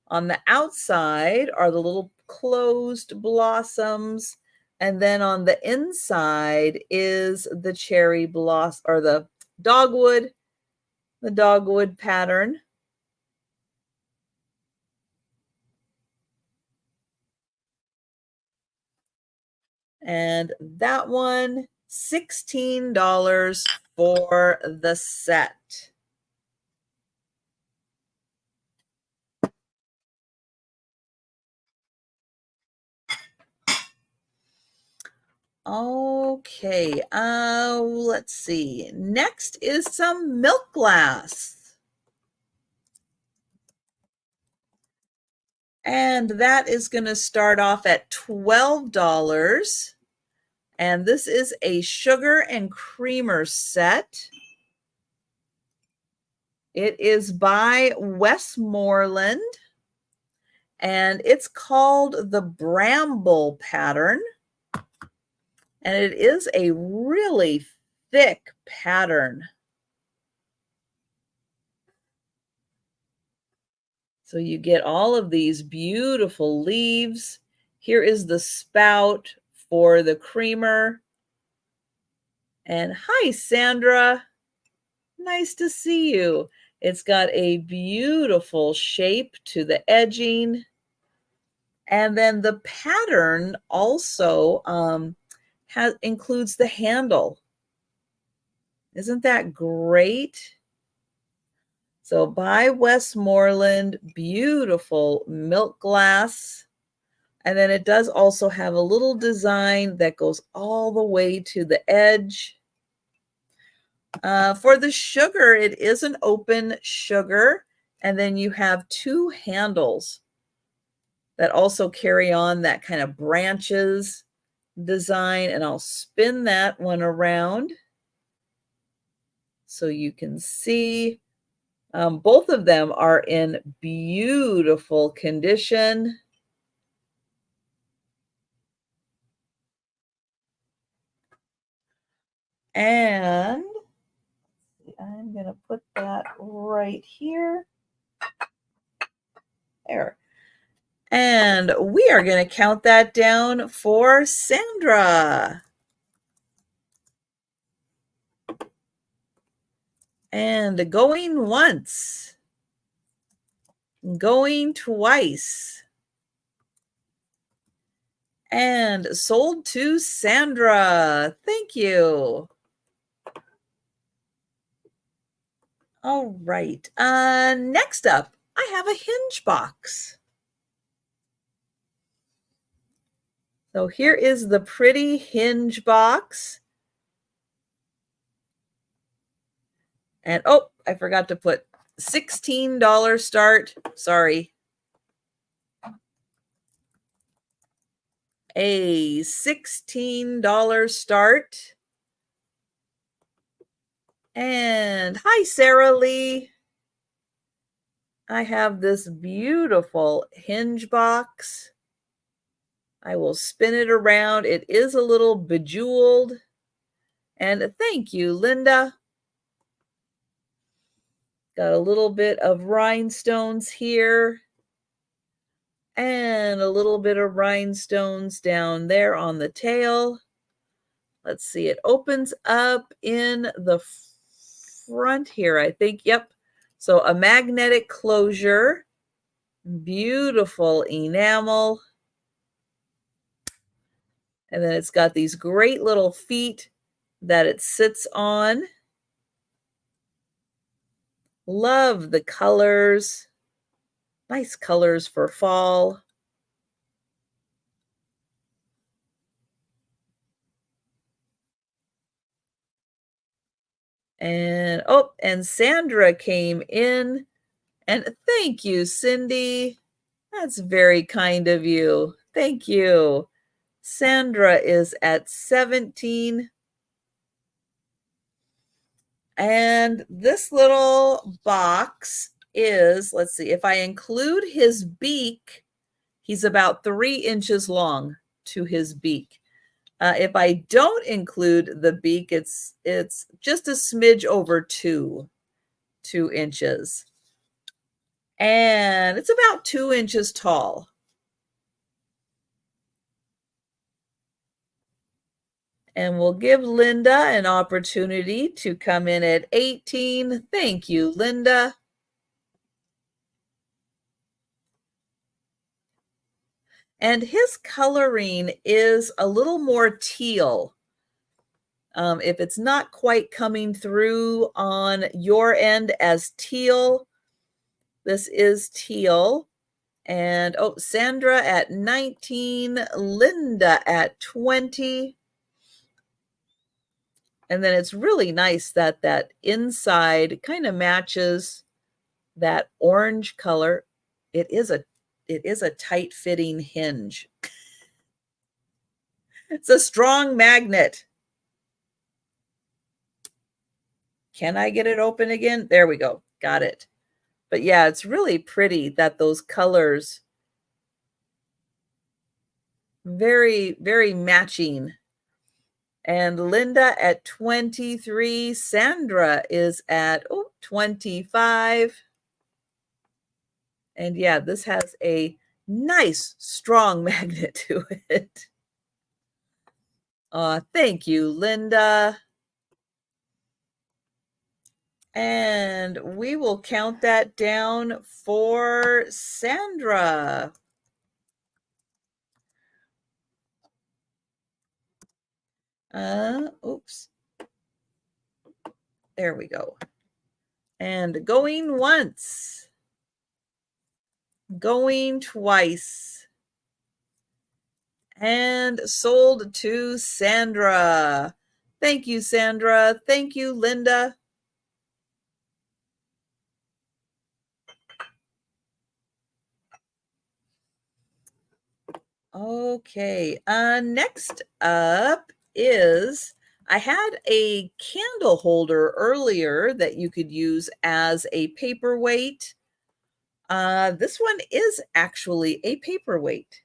on the outside are the little closed blossoms. And then on the inside is the cherry blossom or the dogwood pattern. And that one, $16 for the set. Okay, let's see. Next is some milk glass. And that is going to start off at $12. And this is a sugar and creamer set. It is by Westmoreland. And it's called the Bramble pattern. And it is a really thick pattern. So you get all of these beautiful leaves. Here is the spout for the creamer. And hi, Sandra. Nice to see you. It's got a beautiful shape to the edging. And then the pattern also includes the handle. Isn't that great? So by Westmoreland, beautiful milk glass. And then it does also have a little design that goes all the way to the edge. For the sugar, it is an open sugar. And then you have two handles that also carry on that kind of branches design. And I'll spin that one around so you can see. Both of them are in beautiful condition. And I'm going to put that right here. There. And we are going to count that down for Sandra. And going once. Going twice. And sold to Sandra. Thank you. All right. Next up, I have a hinge box. So here is the pretty hinge box. And oh, I forgot to put $16 start. Sorry. A $16 start. And hi, Sarah Lee. I have this beautiful hinge box. I will spin it around. It is a little bejeweled. And thank you, Linda. Got a little bit of rhinestones here. And a little bit of rhinestones down there on the tail. Let's see, it opens up in the front here, I think. Yep. So a magnetic closure. Beautiful enamel. And then it's got these great little feet that it sits on. Love the colors. Nice colors for fall. And oh, and Sandra came in. And thank you, Cindy. That's very kind of you. Thank you. Sandra is at 17. And this little box is, let's see, if I include his beak, he's about 3 inches long to his beak. If I don't include the beak, it's just a smidge over 2 inches. And it's about 2 inches tall. And we'll give Linda an opportunity to come in at 18. Thank you, Linda. And his coloring is a little more teal. If it's not quite coming through on your end as teal, this is teal. And oh, Sandra at 19, Linda at 20. And then it's really nice that that inside kind of matches that orange color. It is a tight fitting hinge. It's a strong magnet. Can I get it open again? There we go. Got it. But yeah, it's really pretty that those colors very, very matching. And Linda at 23. Sandra is at 25. And yeah, this has a nice, strong magnet to it. Thank you, Linda. And we will count that down for Sandra. Oops. There we go. And going once. Going twice. And sold to Sandra. Thank you, Sandra. Thank you, Linda. Okay, next up is I had a candle holder earlier that you could use as a paperweight. This one is actually a paperweight.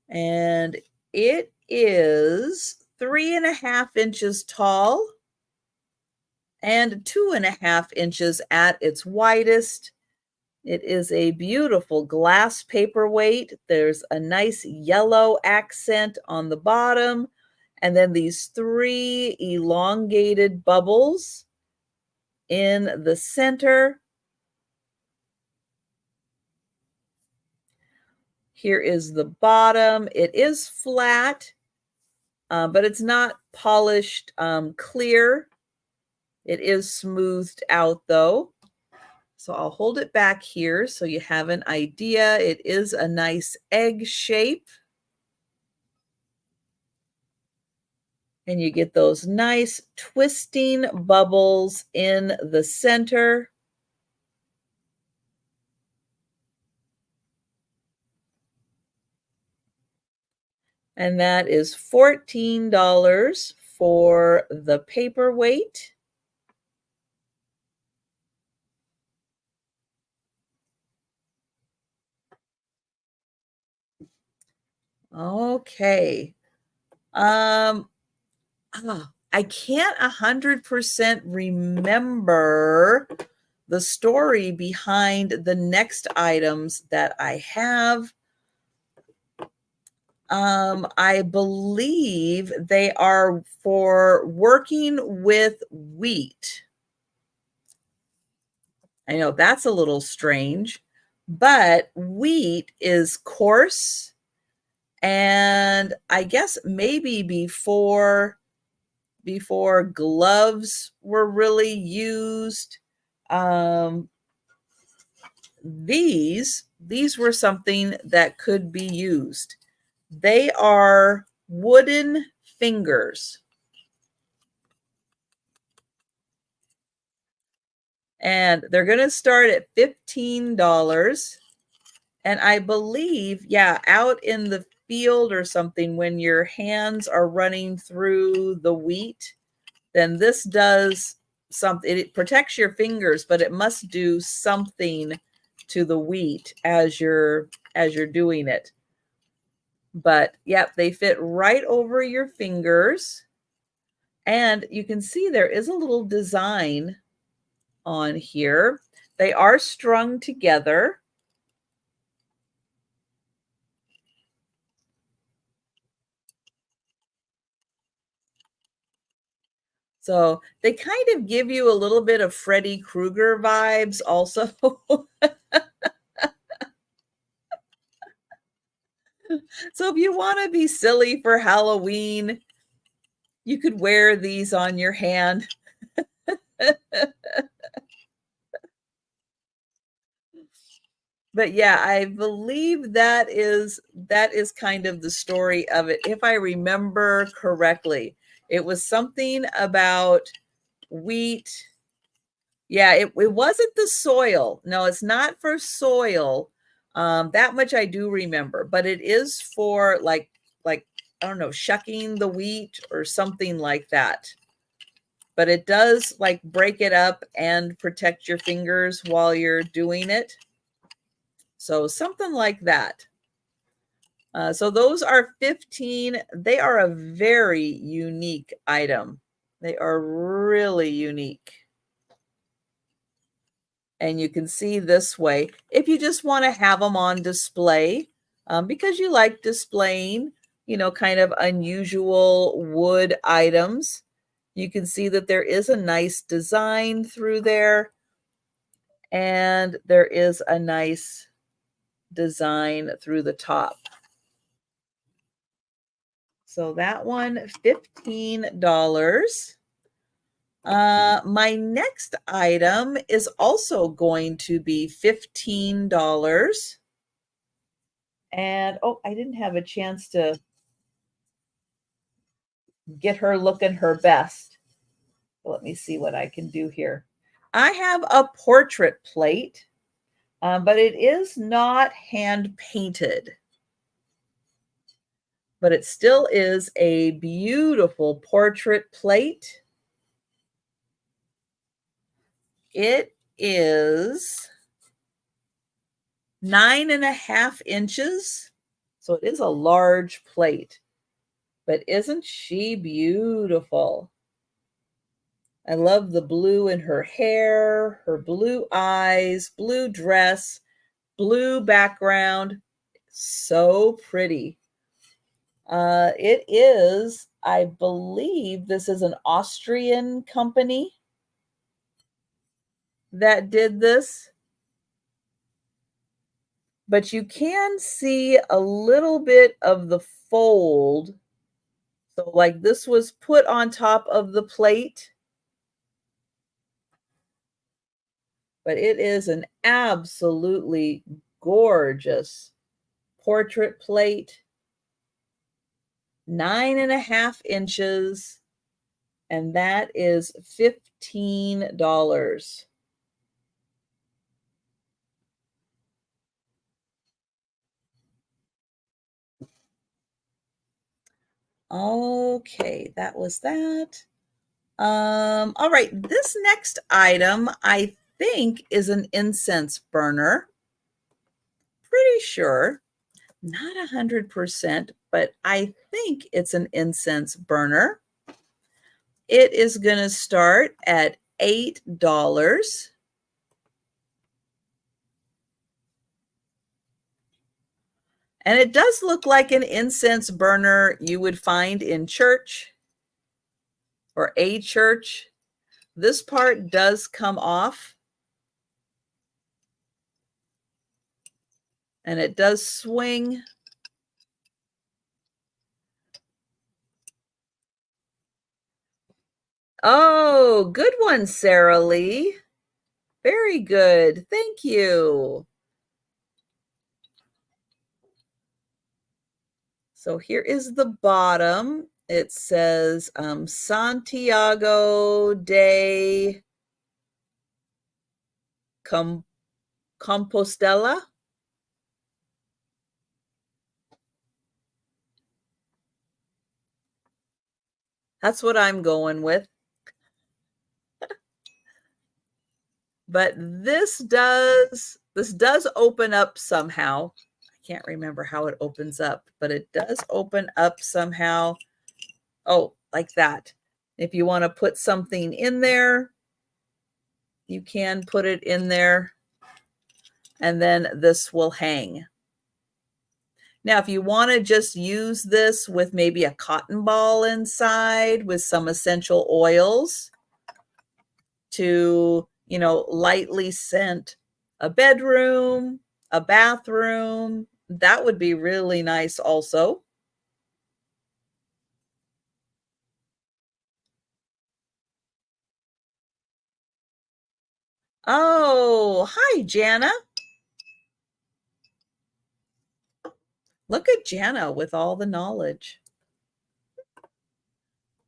And it is 3.5 inches tall and 2.5 inches at its widest. It is a beautiful glass paperweight. There's a nice yellow accent on the bottom, and then these 3 elongated bubbles in the center. Here is the bottom. It is flat, but it's not polished clear. It is smoothed out though. So I'll hold it back here so you have an idea. It is a nice egg shape. And you get those nice twisting bubbles in the center. And that is $14 for the paperweight. Okay. I can't 100% remember the story behind the next items that I have. I believe they are for working with wheat. I know that's a little strange, but wheat is coarse, and I guess maybe before gloves were really used, these were something that could be used. They are wooden fingers. And they're going to start at $15. And I believe, yeah, out in the field or something, when your hands are running through the wheat, then this does something. It protects your fingers, but it must do something to the wheat as you're doing it. But yep, they fit right over your fingers. And you can see there is a little design on here. They are strung together. So they kind of give you a little bit of Freddy Krueger vibes also. So if you want to be silly for Halloween, you could wear these on your hand. But yeah, I believe that is kind of the story of it. If I remember correctly, it was something about wheat. Yeah, it wasn't the soil. No, it's not for soil. That much I do remember, but it is for like I don't know, shucking the wheat or something like that. But it does like break it up and protect your fingers while you're doing it. So something like that. So those are 15. They are a very unique item. They are really unique. And you can see this way if you just want to have them on display because you like displaying, you know, kind of unusual wood items. You can see that there is a nice design through there, and there is a nice design through the top. So that one, $15. My next item is also going to be $15. And oh, I didn't have a chance to get her looking her best. Let me see what I can do here. I have a portrait plate, but it is not hand painted. But it still is a beautiful portrait plate. It is 9.5 inches. So it is a large plate. But isn't she beautiful? I love the blue in her hair, her blue eyes, blue dress, blue background. So pretty. It is, I believe this is an Austrian company that did this. But you can see a little bit of the fold. So like this was put on top of the plate. But it is an absolutely gorgeous portrait plate. 9.5 inches. And that is $15. Okay, that was that. All right, this next item I think is an incense burner. Pretty sure, not 100%, but I think it's an incense burner. It is going to start at $8. And it does look like an incense burner you would find in church or a church. This part does come off. And it does swing. Oh, good one, Sarah Lee. Very good. Thank you. So here is the bottom. It says Santiago de Compostela. That's what I'm going with. But this does open up somehow. I can't remember how it opens up, but it does open up somehow. Oh, like that. If you want to put something in there, you can put it in there, and then this will hang. Now, if you want to just use this with maybe a cotton ball inside with some essential oils to, lightly scent a bedroom, a bathroom, that would be really nice also. Oh, hi, Jana. Look at Jana with all the knowledge.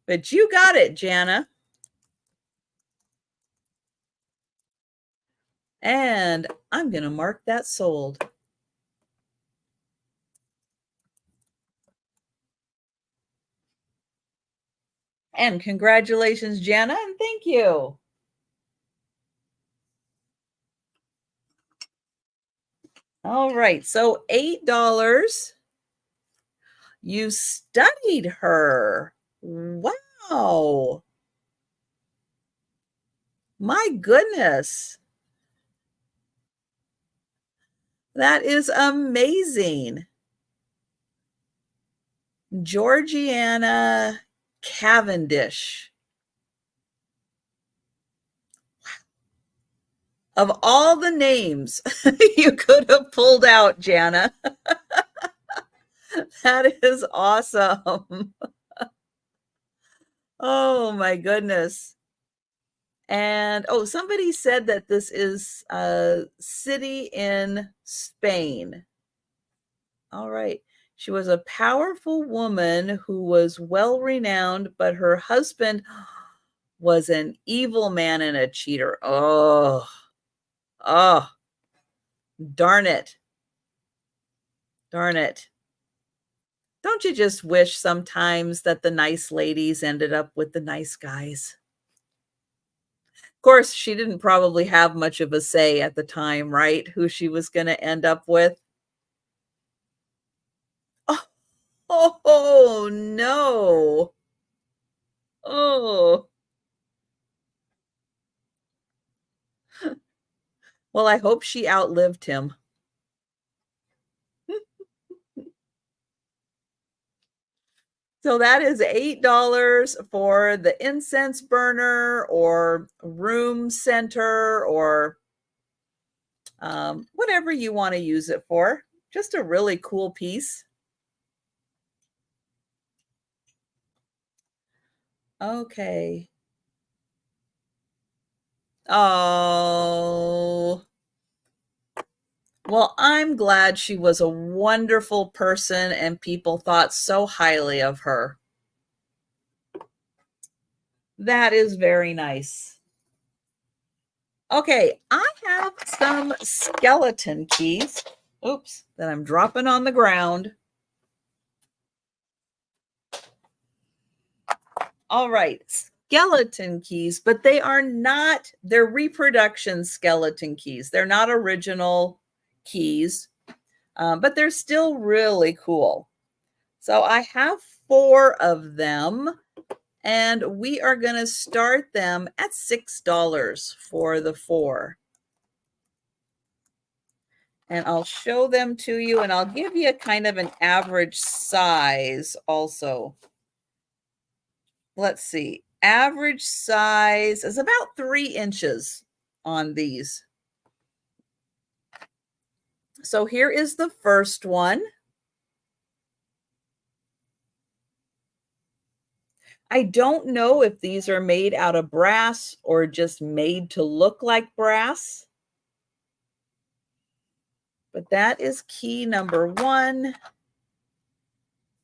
But you got it, Jana. And I'm going to mark that sold. And congratulations, Jana, and thank you. All right, so $8. You studied her. Wow. My goodness. That is amazing. Georgiana Cavendish. Of all the names you could have pulled out, Jana, that is awesome. Oh my goodness. And somebody said that this is a city in Spain. All right. She was a powerful woman who was well renowned, but her husband was an evil man and a cheater. Oh, darn it. Darn it. Don't you just wish sometimes that the nice ladies ended up with the nice guys? Of course, she didn't probably have much of a say at the time, right? Who she was going to end up with. Oh, no. Oh. Well, I hope she outlived him. So that is $8 for the incense burner or room center or whatever you want to use it for. Just a really cool piece. Okay. Oh. Well, I'm glad she was a wonderful person and people thought so highly of her. That is very nice. Okay, I have some skeleton keys. Oops, that I'm dropping on the ground. All right, skeleton keys, but they're reproduction skeleton keys. They're not original keys, but they're still really cool. So I have 4 of them, and we are going to start them at $6 for the 4. And I'll show them to you, and I'll give you kind of an average size also. Let's see. Average size is about 3 inches on these. So here is the first one. I don't know if these are made out of brass or just made to look like brass. But that is key number 1.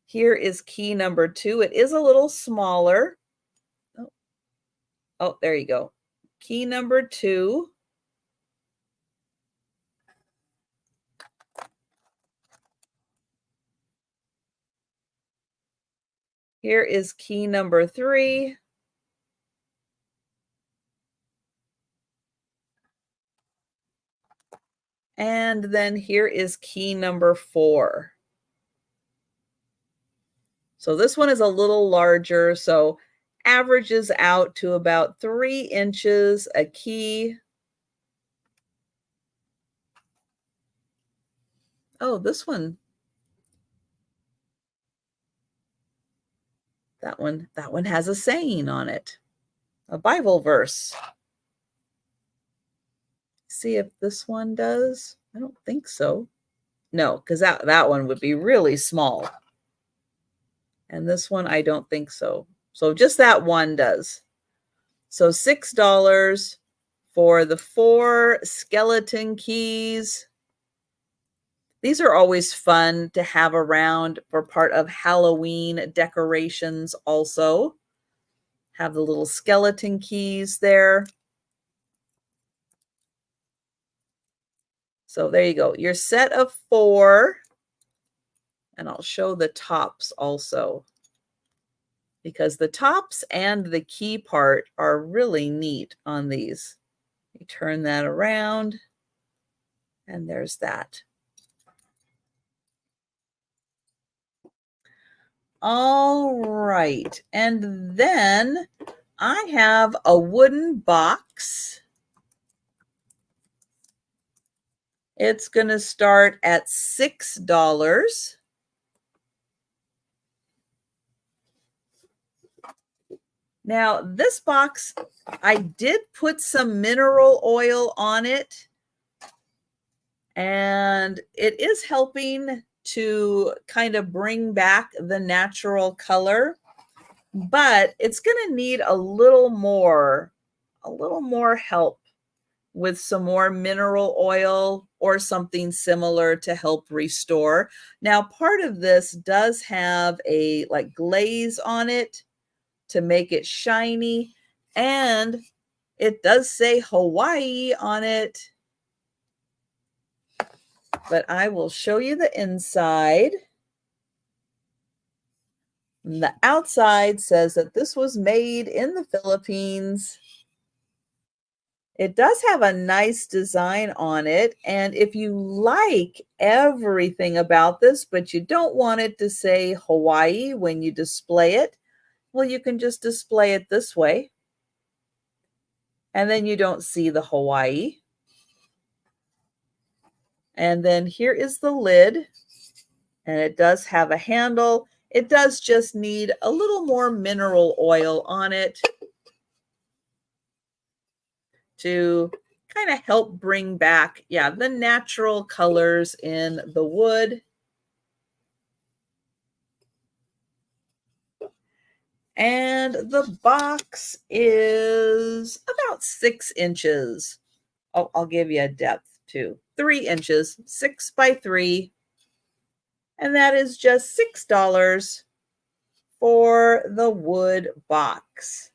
Here is key number 2. It is a little smaller. Oh, there you go. Key number 2. Here is key number 3. And then here is key number 4. So this one is a little larger, so averages out to about 3 inches a key. Oh, this one. That one has a saying on it, a Bible verse. See if this one does. I don't think so. No, because that one would be really small. And this one, I don't think so. So just that one does. So $6 for the 4 skeleton keys. These are always fun to have around for part of Halloween decorations also. Have the little skeleton keys there. So there you go. Your set of 4. And I'll show the tops also, because the tops and the key part are really neat on these. You turn that around, and there's that. All right. And then I have a wooden box. It's going to start at $6. Now, this box, I did put some mineral oil on it, and it is helping to kind of bring back the natural color, but it's going to need a little more help with some more mineral oil or something similar to help restore. Now, part of this does have a like glaze on it to make it shiny, and it does say Hawaii on it. But I will show you the inside. And the outside says that this was made in the Philippines. It does have a nice design on it. And if you like everything about this, but you don't want it to say Hawaii when you display it, well, you can just display it this way. And then you don't see the Hawaii. And then here is the lid. And it does have a handle. It does just need a little more mineral oil on it to kind of help bring back, the natural colors in the wood. And the box is about 6 inches. Oh, I'll give you a depth too. 3 inches, 6 by 3. And that is just $6 for the wood box.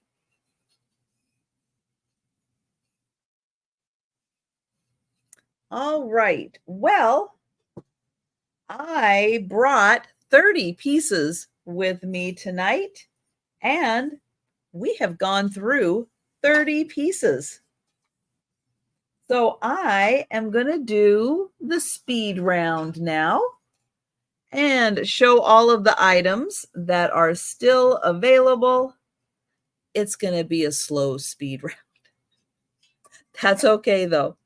All right. Well, I brought 30 pieces with me tonight, and we have gone through 30 pieces. So I am going to do the speed round now and show all of the items that are still available. It's going to be a slow speed round. That's okay, though,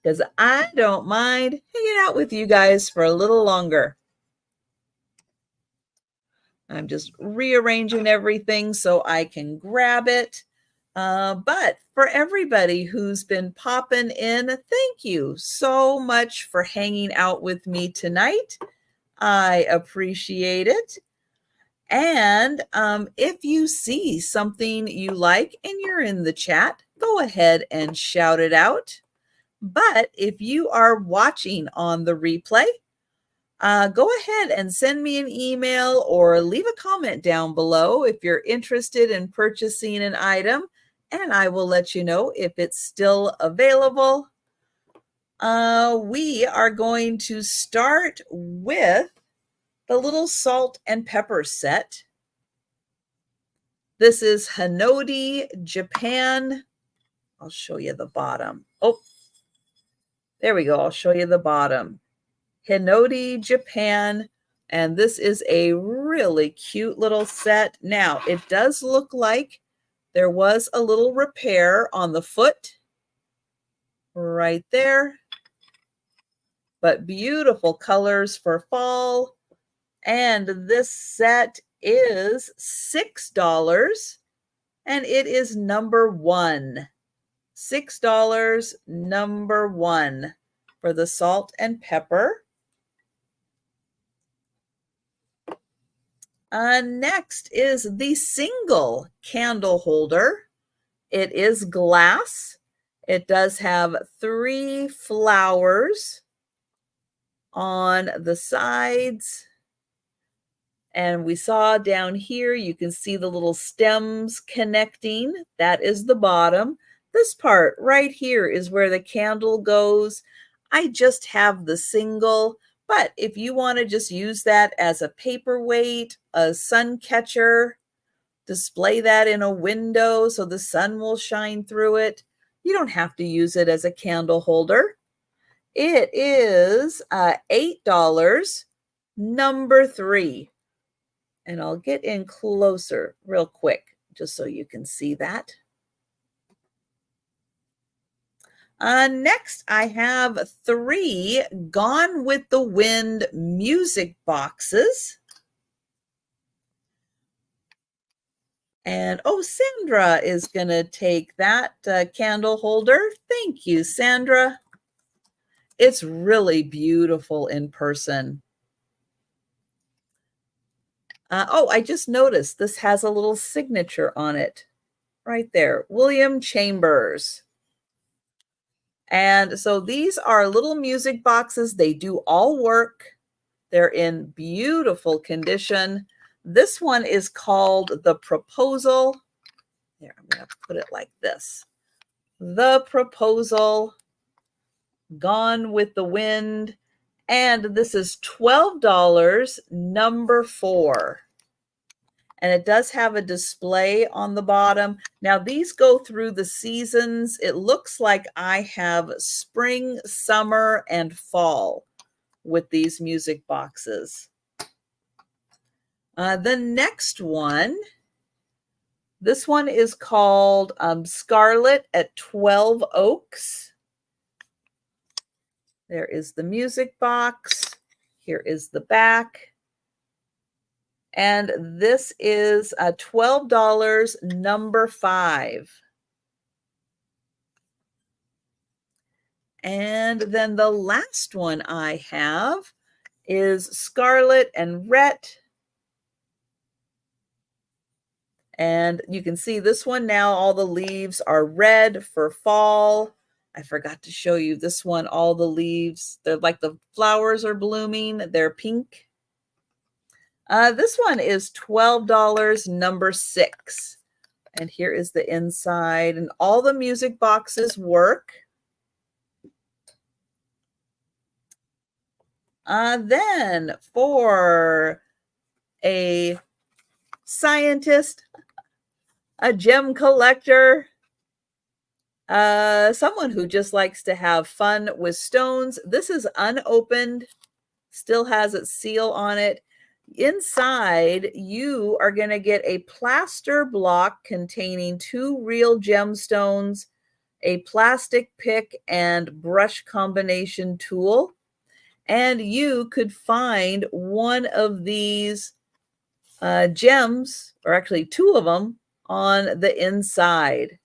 because I don't mind hanging out with you guys for a little longer. I'm just rearranging everything so I can grab it. But for everybody who's been popping in, thank you so much for hanging out with me tonight. I appreciate it. And if you see something you like and you're in the chat, go ahead and shout it out. But if you are watching on the replay, go ahead and send me an email or leave a comment down below if you're interested in purchasing an item, and I will let you know if it's still available. We are going to start with the little salt and pepper set. This is Hinode, Japan. I'll show you the bottom. Oh, there we go. I'll show you the bottom. Hinode, Japan. And this is a really cute little set. Now, it does look like there was a little repair on the foot right there. But beautiful colors for fall. And this set is $6. And it is number 1. $6, number 1 for the salt and pepper. Next is the single candle holder. It is glass. It does have 3 flowers on the sides. And we saw down here, you can see the little stems connecting. That is the bottom. This part right here is where the candle goes. I just have the single, but if you want to just use that as a paperweight, a sun catcher, display that in a window so the sun will shine through it, you don't have to use it as a candle holder. It is $8, number 3. And I'll get in closer real quick just so you can see that. Next, I have 3 Gone with the Wind music boxes. And oh, Sandra is going to take that candle holder. Thank you, Sandra. It's really beautiful in person. Oh, I just noticed this has a little signature on it right there. William Chambers. And so these are little music boxes. They do all work. They're in beautiful condition. This one is called The Proposal. Here, I'm going to put it like this. The Proposal, Gone with the Wind. And this is $12, number 4. And it does have a display on the bottom. Now, these go through the seasons. It looks like I have spring, summer, and fall with these music boxes. The next one, this one is called Scarlet at 12 Oaks. There is the music box. Here is the back. And this is $12, number 5. And then the last one I have is Scarlet and Rhett. And you can see this one now, all the leaves are red for fall. I forgot to show you this one, all the leaves, they're like the flowers are blooming, they're pink. This one is $12, number 6. And here is the inside, and all the music boxes work. Then for a scientist, a gem collector, someone who just likes to have fun with stones, this is unopened, still has its seal on it. Inside, you are going to get a plaster block containing 2 real gemstones, a plastic pick and brush combination tool. And you could find one of these gems, or actually 2 of them, on the inside.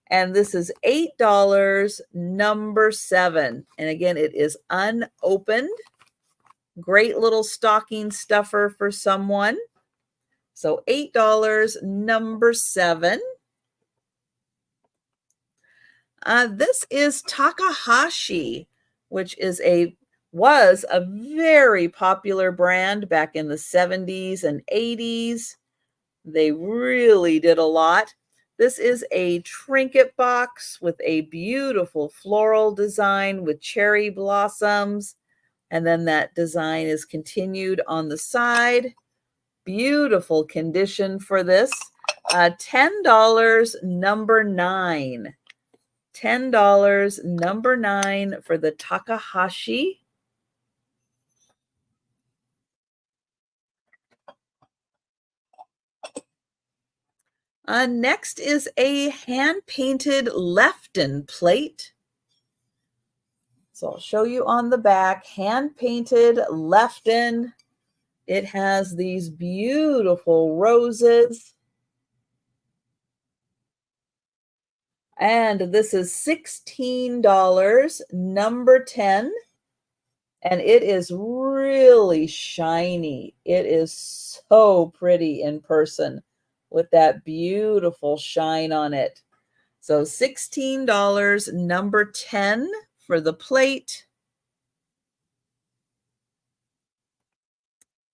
And this is $8, number 7. And again, it is unopened. Great little stocking stuffer for someone. So $8, number 7. This is Takahashi, which was a very popular brand back in the 70s and 80s. They really did a lot. This is a trinket box with a beautiful floral design with cherry blossoms. And then that design is continued on the side. Beautiful condition for this. $10, number 9. $10, number 9 for the Takahashi. Next is a hand-painted Lefton plate. So I'll show you on the back, hand-painted Lefton. It has these beautiful roses. And this is $16, number 10. And it is really shiny. It is so pretty in person with that beautiful shine on it. So $16, number 10 for the plate.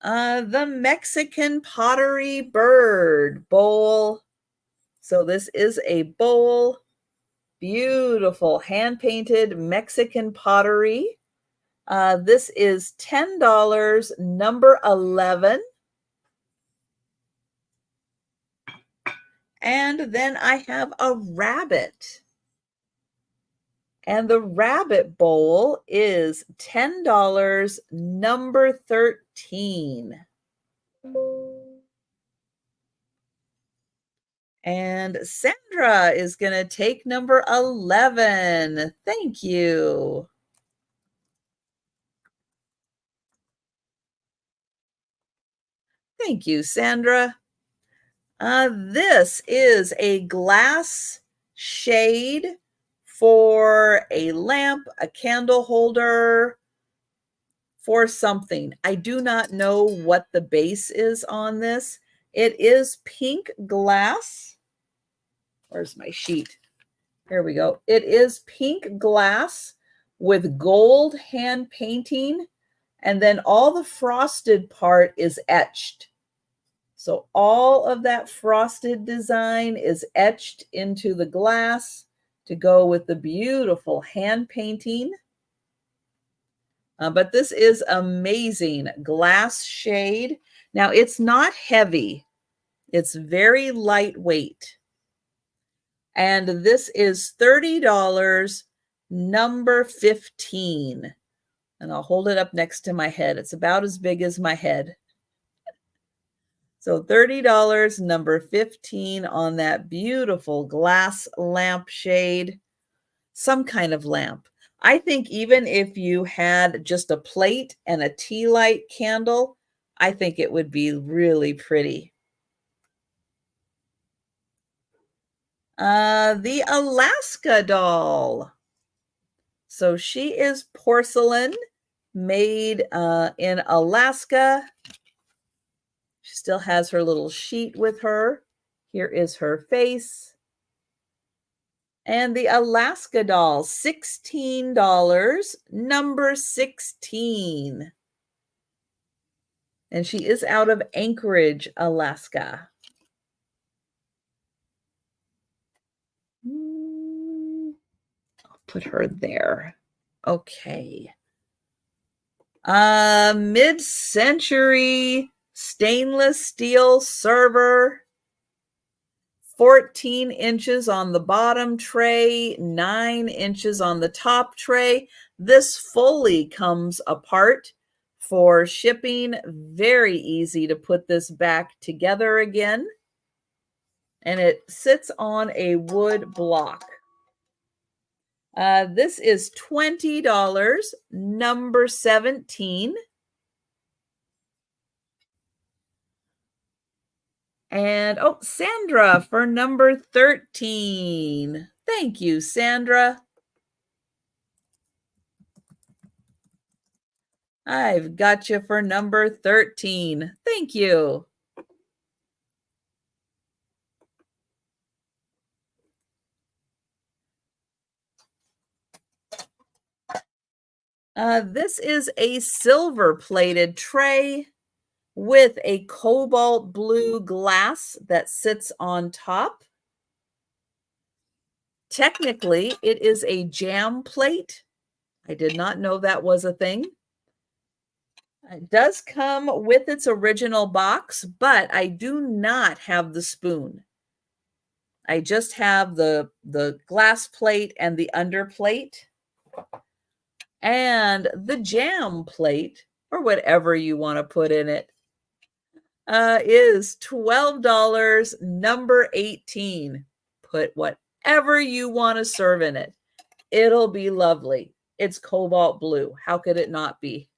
The Mexican pottery bird bowl. So this is a bowl. Beautiful hand-painted Mexican pottery. This is $10, number 11. And then I have a rabbit. And the rabbit bowl is $10, number 13. And Sandra is going to take number 11. Thank you. Thank you, Sandra. This is a glass shade for a lamp, a candle holder, for something. I do not know what the base is on this. It is pink glass. Where's my sheet? Here we go. It is pink glass with gold hand painting, and then all the frosted part is etched. So all of that frosted design is etched into the glass to go with the beautiful hand painting. But this is amazing glass shade. Now, it's not heavy. It's very lightweight. And this is $30, number 15. And I'll hold it up next to my head. It's about as big as my head. So $30, number 15 on that beautiful glass lamp shade. Some kind of lamp. I think even if you had just a plate and a tea light candle, I think it would be really pretty. The Alaska doll. So she is porcelain made in Alaska. She still has her little sheet with her. Here is her face. And the Alaska doll, $16, number 16. And she is out of Anchorage, Alaska. I'll put her there. Okay. Mid-century stainless steel server. 14 inches on the bottom tray, 9 inches on the top tray. This fully comes apart for shipping. Very easy to put this back together again. And it sits on a wood block. This is $20, number 17. And, oh, Sandra for number 13. Thank you, Sandra. I've got you for number 13. Thank you. This is a silver-plated tray with a cobalt blue glass that sits on top. Technically, it is a jam plate. I did not know that was a thing. It does come with its original box, but I do not have the spoon. I just have the glass plate and the underplate. And the jam plate, or whatever you want to put in it, is $12, number 18. Put whatever you want to serve in it. It'll be lovely. It's cobalt blue. How could it not be?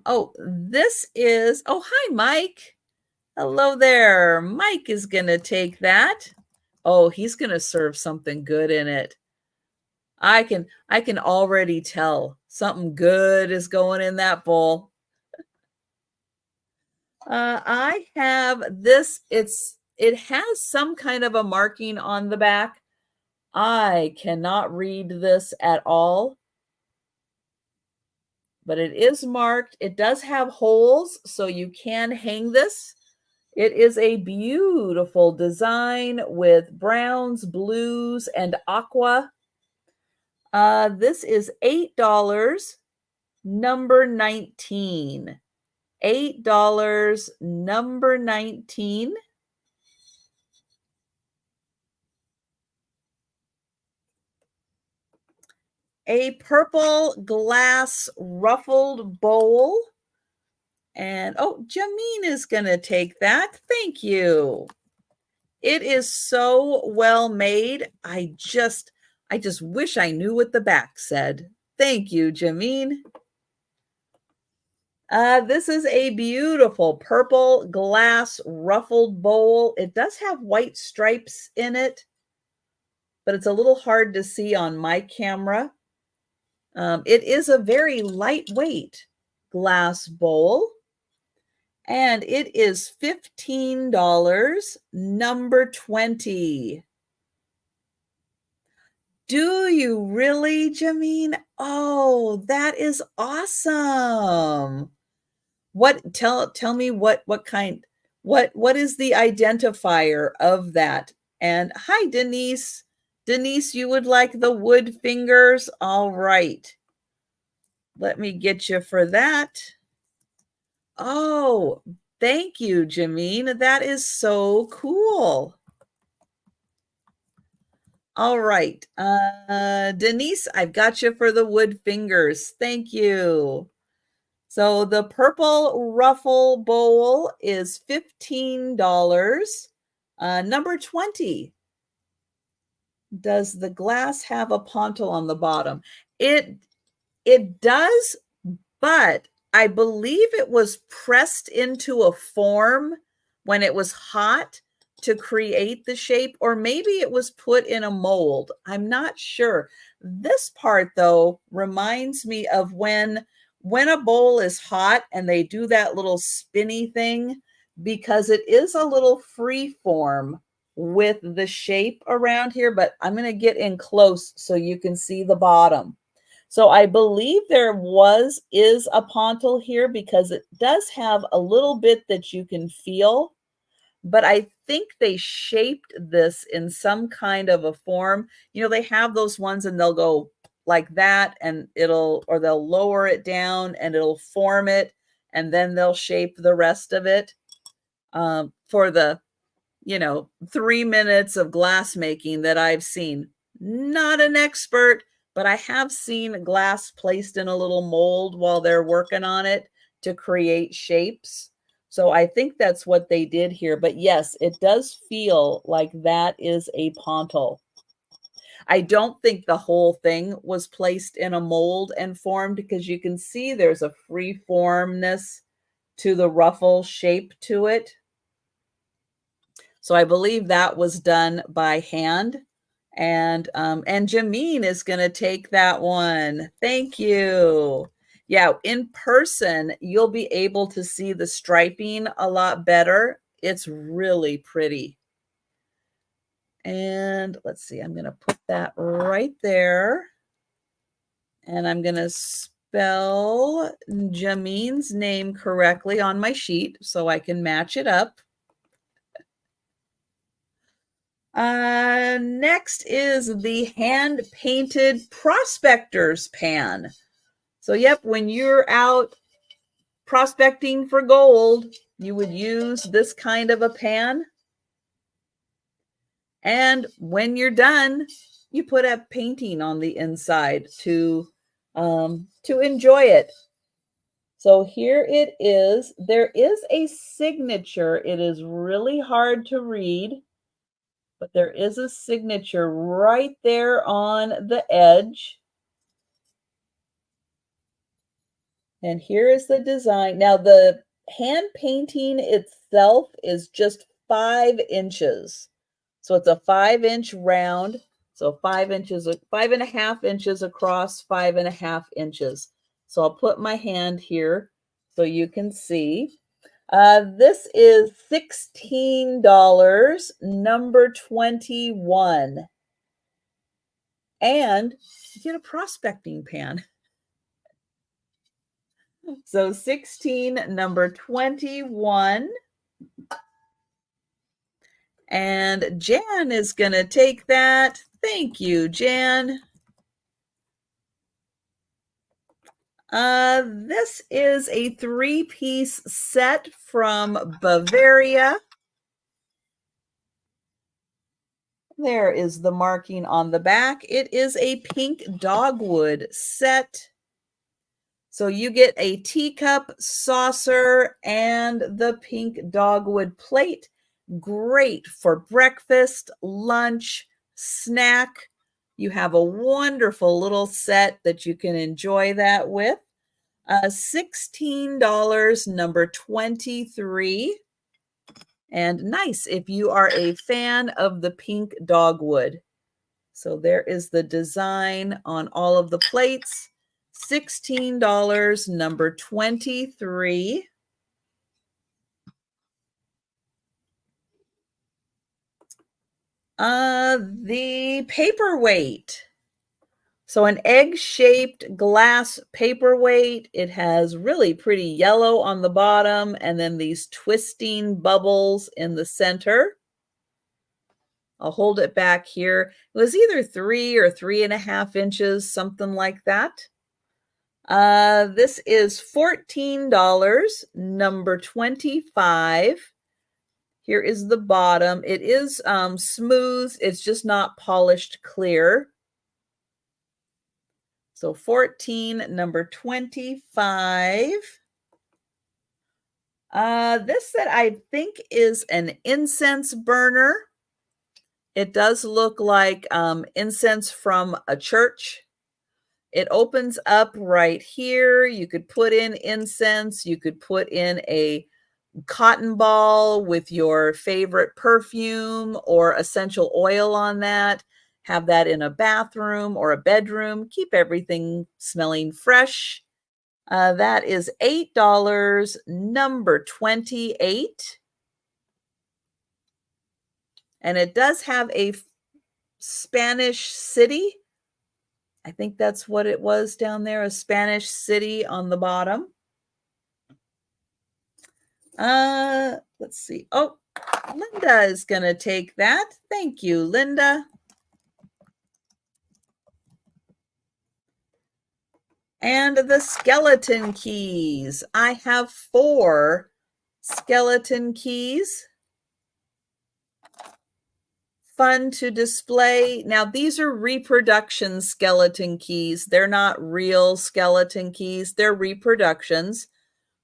Oh, this is, oh, hi, Mike. Hello there. Mike is going to take that. Oh, he's going to serve something good in it. I can already tell something good is going in that bowl. I have this. It has some kind of a marking on the back. I cannot read this at all, but it is marked. It does have holes, so you can hang this. It is a beautiful design with browns, blues, and aqua. This is $8, number 19. $8, number 19. A purple glass ruffled bowl. And, oh, Jameen is going to take that. Thank you. It is so well made. I just wish I knew what the back said. Thank you, Jameen. This is a beautiful purple glass ruffled bowl. It does have white stripes in it, but it's a little hard to see on my camera. It is a very lightweight glass bowl, and it is $15, number 20. Do you really, Jameen? Oh, that is awesome. Tell me what kind, what is the identifier of that? And hi, Denise. Denise, you would like the wood fingers? All right. Let me get you for that. Oh, thank you, Jameen. That is so cool. All right. Denise, I've got you for the wood fingers. Thank you. So the purple ruffle bowl is $15. Number 20. Does the glass have a pontil on the bottom? It does, but I believe it was pressed into a form when it was hot to create the shape, or maybe it was put in a mold. I'm not sure. This part, though, reminds me of when a bowl is hot and they do that little spinny thing, because it is a little free form with the shape around here, but I'm going to get in close so you can see the bottom. So I believe is a pontil here because it does have a little bit that you can feel, but I think they shaped this in some kind of a form. You know, they have those ones and they'll go like that and they'll lower it down and it'll form it and then they'll shape the rest of it for the 3 minutes of glass making that I've seen. Not an expert, but I have seen glass placed in a little mold while they're working on it to create shapes. So I think that's what they did here. But yes, it does feel like that is a pontil. I don't think the whole thing was placed in a mold and formed, because you can see there's a free formness to the ruffle shape to it. So I believe that was done by hand. And Jameen is going to take that one. Thank you. Yeah, in person, you'll be able to see the striping a lot better. It's really pretty. And let's see, I'm going to put that right there. And I'm going to spell Jameen's name correctly on my sheet so I can match it up. Next is the hand-painted Prospector's Pan. So, yep, when you're out prospecting for gold, you would use this kind of a pan. And when you're done, you put a painting on the inside to enjoy it. So here it is. There is a signature. It is really hard to read, but there is a signature right there on the edge. And here is the design. Now, the hand painting itself is just 5 inches. So it's a 5-inch round. So 5 inches, 5.5 inches across, 5.5 inches. So I'll put my hand here so you can see. This is $16, number 21. And you get a prospecting pan. So 16, number 21. And Jan is going to take that. Thank you, Jan. This is a 3-piece set from Bavaria. There is the marking on the back. It is a pink dogwood set. So you get a teacup, saucer, and the pink dogwood plate. Great for breakfast, lunch, snack. You have a wonderful little set that you can enjoy that with. $16, number 23. And nice if you are a fan of the pink dogwood. So there is the design on all of the plates. $16, number 23. The paperweight. So an egg-shaped glass paperweight. It has really pretty yellow on the bottom and then these twisting bubbles in the center. I'll hold it back here. It was either 3 or 3.5 inches, something like that. This is $14, number 25. Here is the bottom. It is smooth. It's just not polished clear. So 14, number 25. This that I think is an incense burner. It does look like incense from a church. It opens up right here. You could put in incense. You could put in a cotton ball with your favorite perfume or essential oil on that. Have that in a bathroom or a bedroom. Keep everything smelling fresh. That is $8, number 28. And it does have a Spanish city. I think that's what it was down there, a Spanish city on the bottom. Let's see. Oh, Linda is going to take that. Thank you, Linda. And the skeleton keys. I have 4 skeleton keys. Fun to display. Now, these are reproduction skeleton keys. They're not real skeleton keys. They're reproductions,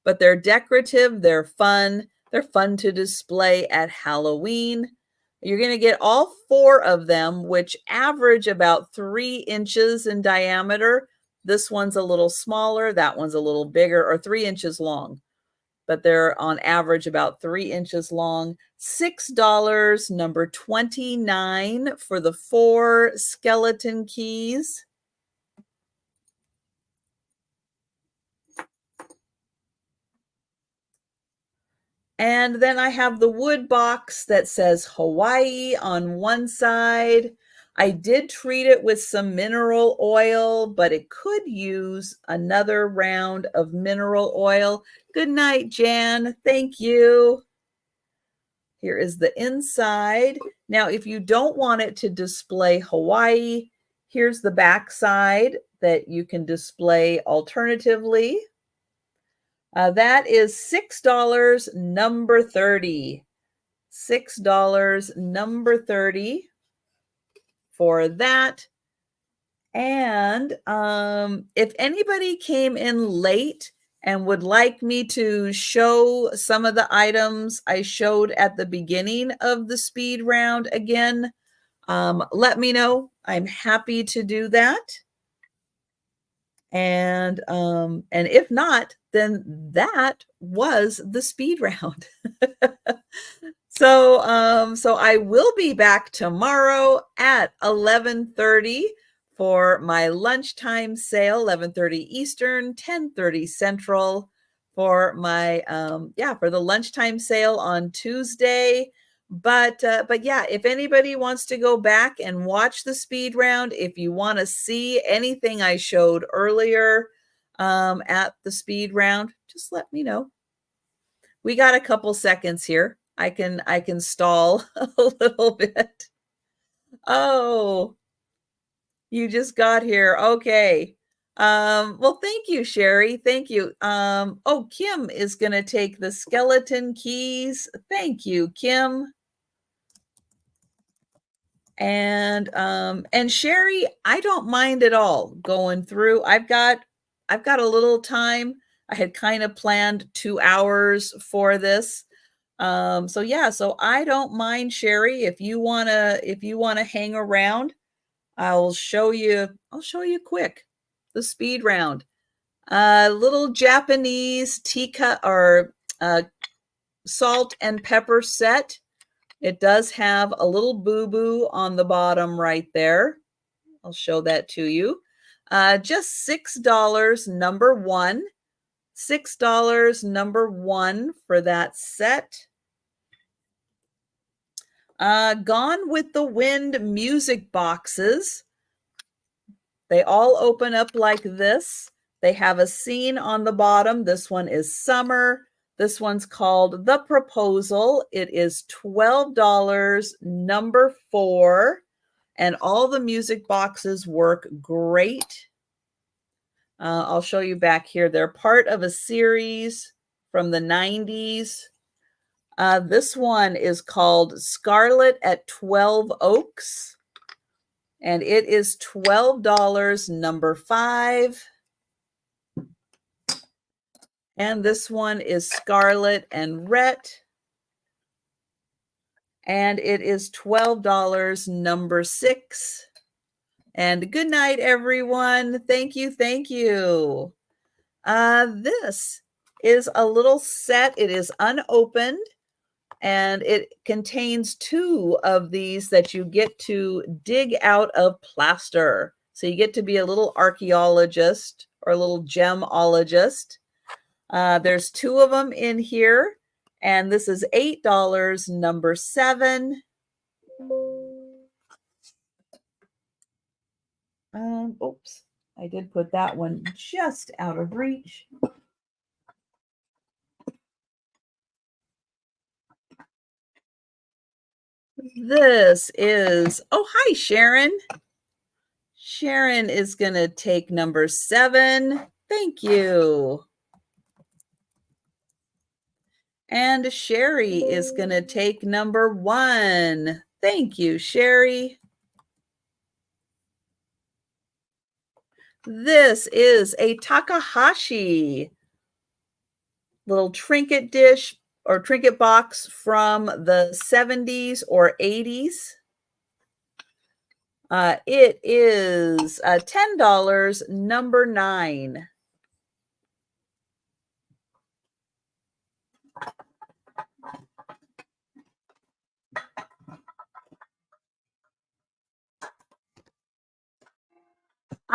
but they're decorative. They're fun. They're fun to display at Halloween. You're going to get all 4 of them, which average about 3 inches in diameter. This one's a little smaller. That one's a little bigger, or 3 inches long. But they're on average about 3 inches long. $6, number 29 for the 4 skeleton keys. And then I have the wood box that says Hawaii on one side. I did treat it with some mineral oil, but it could use another round of mineral oil. Good night, Jan. Thank you. Here is the inside. Now, if you don't want it to display Hawaii, here's the back side that you can display alternatively. That is $6, number 30. $6, number 30 for that. And if anybody came in late and would like me to show some of the items I showed at the beginning of the speed round again, let me know. I'm happy to do that. And if not, then that was the speed round. So I will be back tomorrow at 11:30 for my lunchtime sale, 11:30 Eastern, 10:30 Central, for my for the lunchtime sale on Tuesday. But yeah, if anybody wants to go back and watch the speed round, if you want to see anything I showed earlier at the speed round, just let me know. We got a couple seconds here. I can stall a little bit. Oh, you just got here. Okay. Well, thank you, Sherry. Thank you. Oh, Kim is going to take the skeleton keys. Thank you, Kim. And Sherry, I don't mind at all going through. I've got a little time. I had kind of planned 2 hours for this. So yeah, so I don't mind, Sherry, if you want to hang around, I'll show you quick the speed round. Little Japanese teacup or salt and pepper set. It does have a little boo-boo on the bottom right there. I'll show that to you. Just $6, number one. $6, number one for that set. Gone with the Wind music boxes. They all open up like this. They have a scene on the bottom. This one is summer. This one's called The Proposal. It is $12, number four. And all the music boxes work great. I'll show you back here. They're part of a series from the 90s. This one is called Scarlet at 12 Oaks. And it is $12, number five. And this one is Scarlet and Rhett. And it is $12, number six. And good night, everyone. Thank you, thank you. This is a little set. It is unopened. And it contains two of these that you get to dig out of plaster. So you get to be a little archaeologist or a little gemologist. There's two of them in here. And this is $8, number seven. Oops, I did put that one just out of reach. This is, oh, hi, Sharon. Sharon is going to take number seven. Thank you. And Sherry is going to take number one. Thank you, Sherry. This is a Takahashi little trinket dish or trinket box from the 70s or 80s. It is $10, number nine.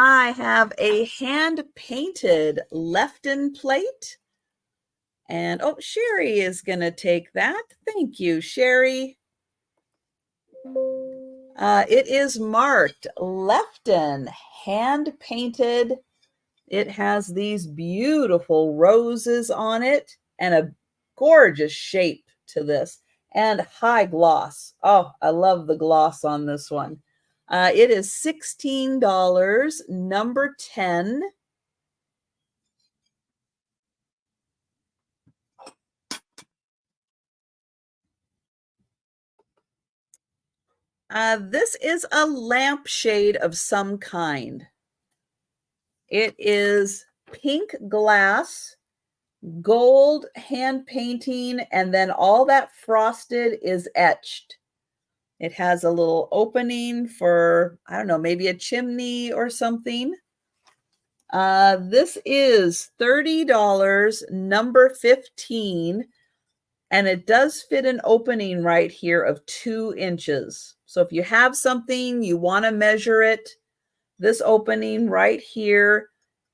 I have a hand-painted Lefton plate. And, oh, Sherry is going to take that. Thank you, Sherry. It is marked Lefton, hand-painted. It has these beautiful roses on it and a gorgeous shape to this and high gloss. Oh, I love the gloss on this one. It is $16, number 10. This is a lampshade of some kind. It is pink glass, gold hand painting, and then all that frosted is etched. It has a little opening for, I don't know, maybe a chimney or something. This is $30, number 15, and it does fit an opening right here of 2 inches. So if you have something, you want to measure it, this opening right here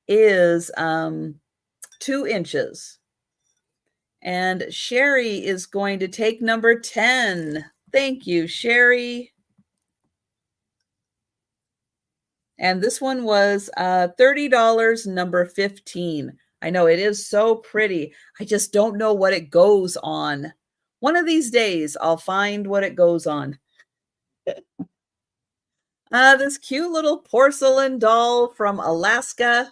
is 2 inches. And Sherry is going to take number 10. Thank you, Sherry. And this one was $30, number 15. I know it is so pretty. I just don't know what it goes on. One of these days, I'll find what it goes on. This cute little porcelain doll from Alaska.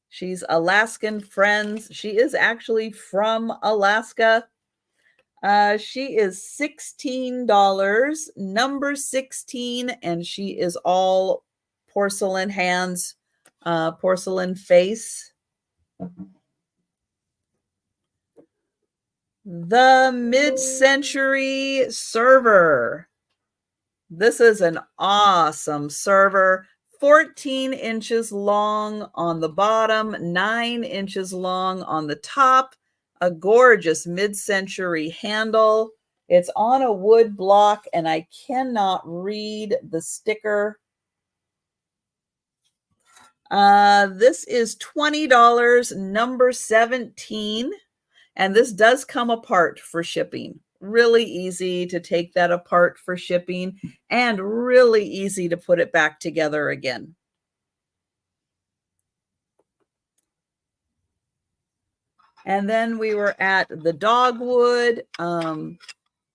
She's Alaskan Friends. She is actually from Alaska. She is $16, number 16, and she is all porcelain hands, porcelain face. The mid-century server. This is an awesome server. 14 inches long on the bottom, 9 inches long on the top. A gorgeous mid-century handle. It's on a wood block, and I cannot read the sticker. This is $20, number 17. And this does come apart for shipping. Really easy to take that apart for shipping and really easy to put it back together again. And then we were at the dogwood,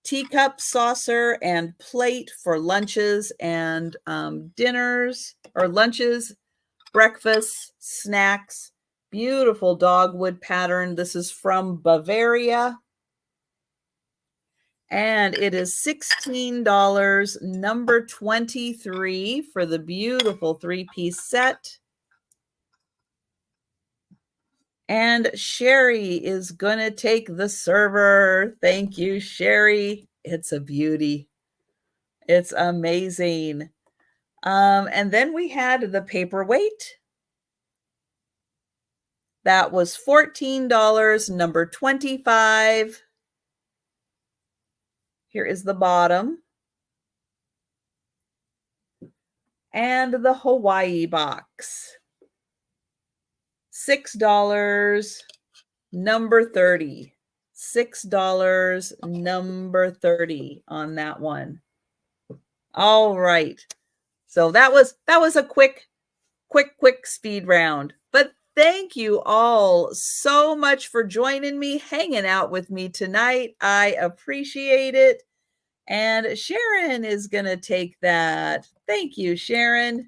teacup, saucer, and plate for lunches and dinners, or lunches, breakfast, snacks. Beautiful dogwood pattern. This is from Bavaria. And it is $16, number 23, for the beautiful 3-piece set. And Sherry is going to take the server. Thank you, Sherry. It's a beauty. It's amazing. And then we had the paperweight. That was $14, number 25. Here is the bottom. And the Hawaii box. $6, number 30. $6, number 30 on that one. All right. So that was a quick speed round. But thank you all so much for joining me, hanging out with me tonight. I appreciate it. And Sharon is going to take that. Thank you, Sharon.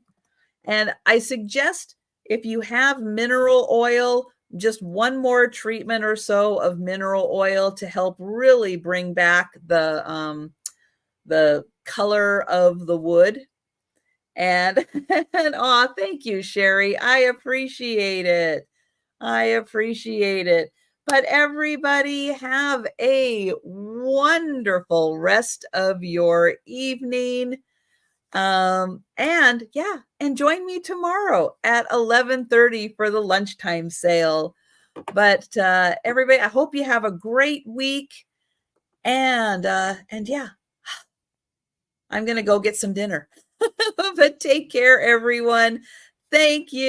And I suggest, if you have mineral oil, just one more treatment or so of mineral oil to help really bring back the color of the wood. And oh, thank you, Sherry. I appreciate it. I appreciate it. But everybody have a wonderful rest of your evening. And yeah, and join me tomorrow at 11:30 for the lunchtime sale. But everybody, I hope you have a great week. And yeah, I'm gonna go get some dinner. But take care, everyone. Thank you.